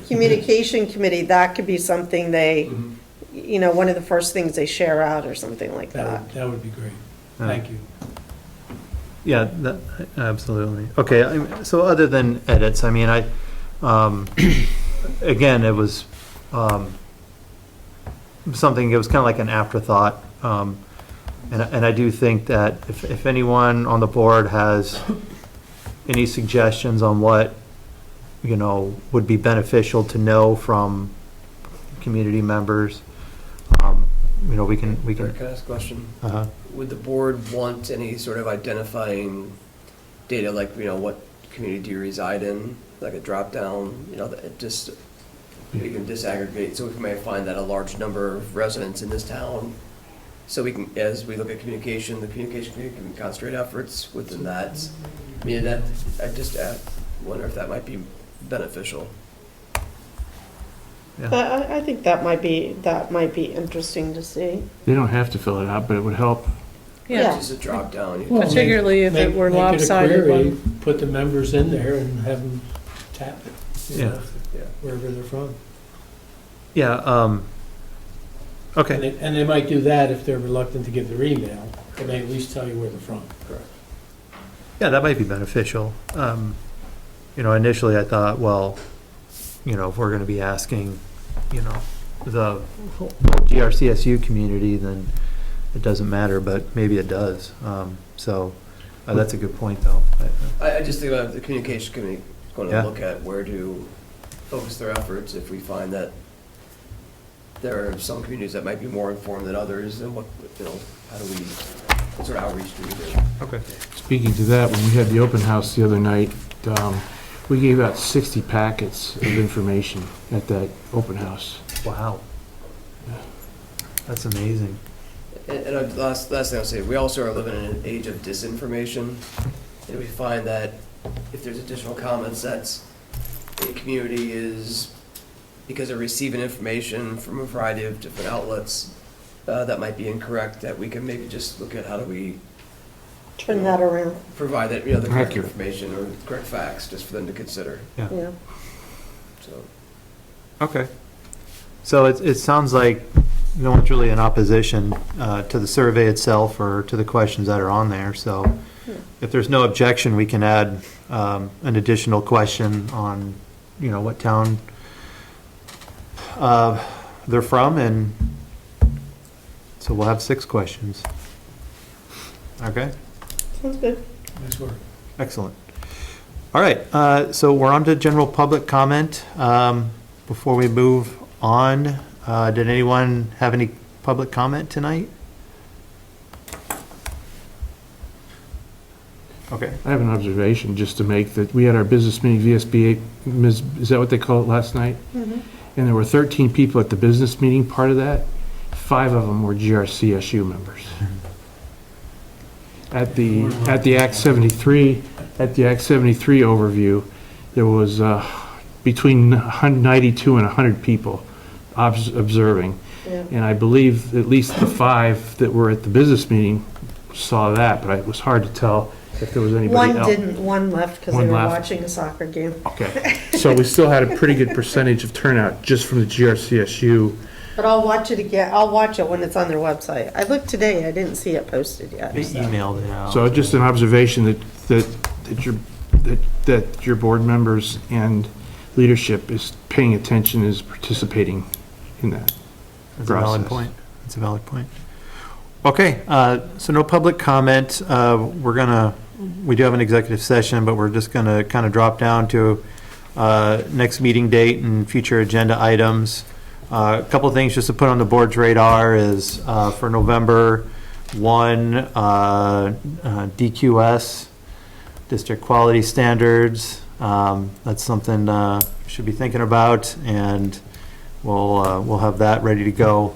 communication committee, that could be something they, one of the first things they share out or something like that. That would be great. Thank you. Yeah, absolutely. Okay, so other than edits, I mean, again, it was something, it was kind of like an afterthought. And I do think that if anyone on the board has any suggestions on what, would be beneficial to know from community members, we can. Can I ask a question? Uh-huh. Would the board want any sort of identifying data, like, what community do you reside in, like a drop down, that just, you can disaggregate, so we may find that a large number of residents in this town, so we can, as we look at communication, the communication committee can concentrate efforts within that. I mean, I just wonder if that might be beneficial. But I think that might be interesting to see. they don't have to fill it out, but it would help. Yeah. It's just a drop down. Well, Particularly if it were make lopsided a query, one. put the members in there and have them tap it, Yeah. wherever they're from. Yeah, okay. And they might do that if they're reluctant to give their email, but they at least tell you where they're from. Correct. Yeah, that might be beneficial. Initially I thought, well, if we're gonna be asking, the whole GRCSU community, then it doesn't matter, but maybe it does. So that's a good point, though. I just think about the communication committee going Yeah. to look at where to focus their efforts if we find that there are some communities that might be more informed than others, and what sort of outreach do we do? Okay. Speaking to that, when we had the open house the other night, we gave out 60 packets of information at that open house. Wow. That's amazing. And last thing I'll say, we also are living in an age of disinformation, and we find that if there's additional comments that a community is, because they're receiving information from a variety of different outlets, that might be incorrect, that we can maybe just look at how do we Turn that around, provide that, the correct Accurate. information or correct facts, just for them to consider, yeah. so. Okay. So it sounds like no one's really in opposition to the survey itself or to the questions that are on there. So if there's no objection, we can add an additional question on, what town they're from and so we'll have 6 questions. Okay, Sounds good. Nice work. excellent. All right, so we're on to general public comment. Before we move on, did anyone have any public comment tonight? Okay. I have an observation just to make, that we had our business meeting, VSBA, is that what they call it, last night? And there were 13 people at the business meeting part of that. 5 of them were GRCSU members. At the Act 73 overview, there was between 92 and 100 people observing. Yeah. And I believe at least the 5 that were at the business meeting saw that, but it was hard to tell if there was anybody else. One didn't, one left because they One were left. watching a soccer game. Okay, so we still had a pretty good percentage of turnout just from the GRCSU. But I'll watch it again, I'll watch it when it's on their website. I looked today, I didn't see it posted yet. They so. emailed it out. So just an observation that your board members and leadership is paying attention, is participating in that That's a valid process. point. That's a valid point. Okay, so no public comment. We do have an executive session, but we're just gonna kind of drop down to next meeting date and future agenda items. A couple of things just to put on the board's radar is for November 1, DQS, District Quality Standards. That's something we should be thinking about, and we'll have that ready to go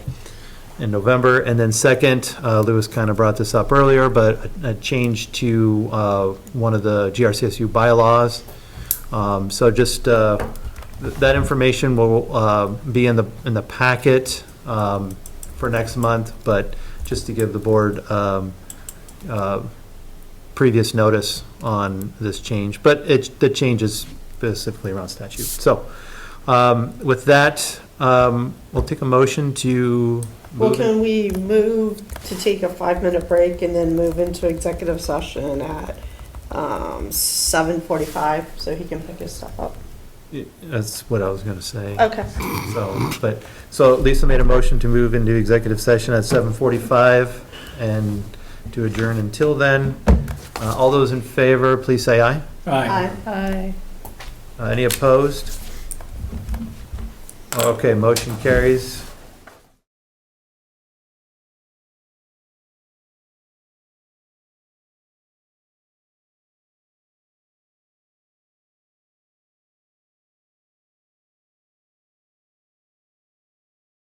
in November. And then second, Lewis kind of brought this up earlier, but a change to one of the GRCSU bylaws. So just that information will be in the packet for next month, but just to give the board previous notice on this change. But the change is specifically around statute. So with that, we'll take a motion to Well, move. can we move to take a 5-minute break and then move into executive session at 7:45 so he can pick his stuff up? That's what I was going to say. Okay. So Lisa made a motion to move into executive session at 7:45 and to adjourn until then. All those in favor, please say aye. Aye. Aye. Any opposed? Okay, motion carries.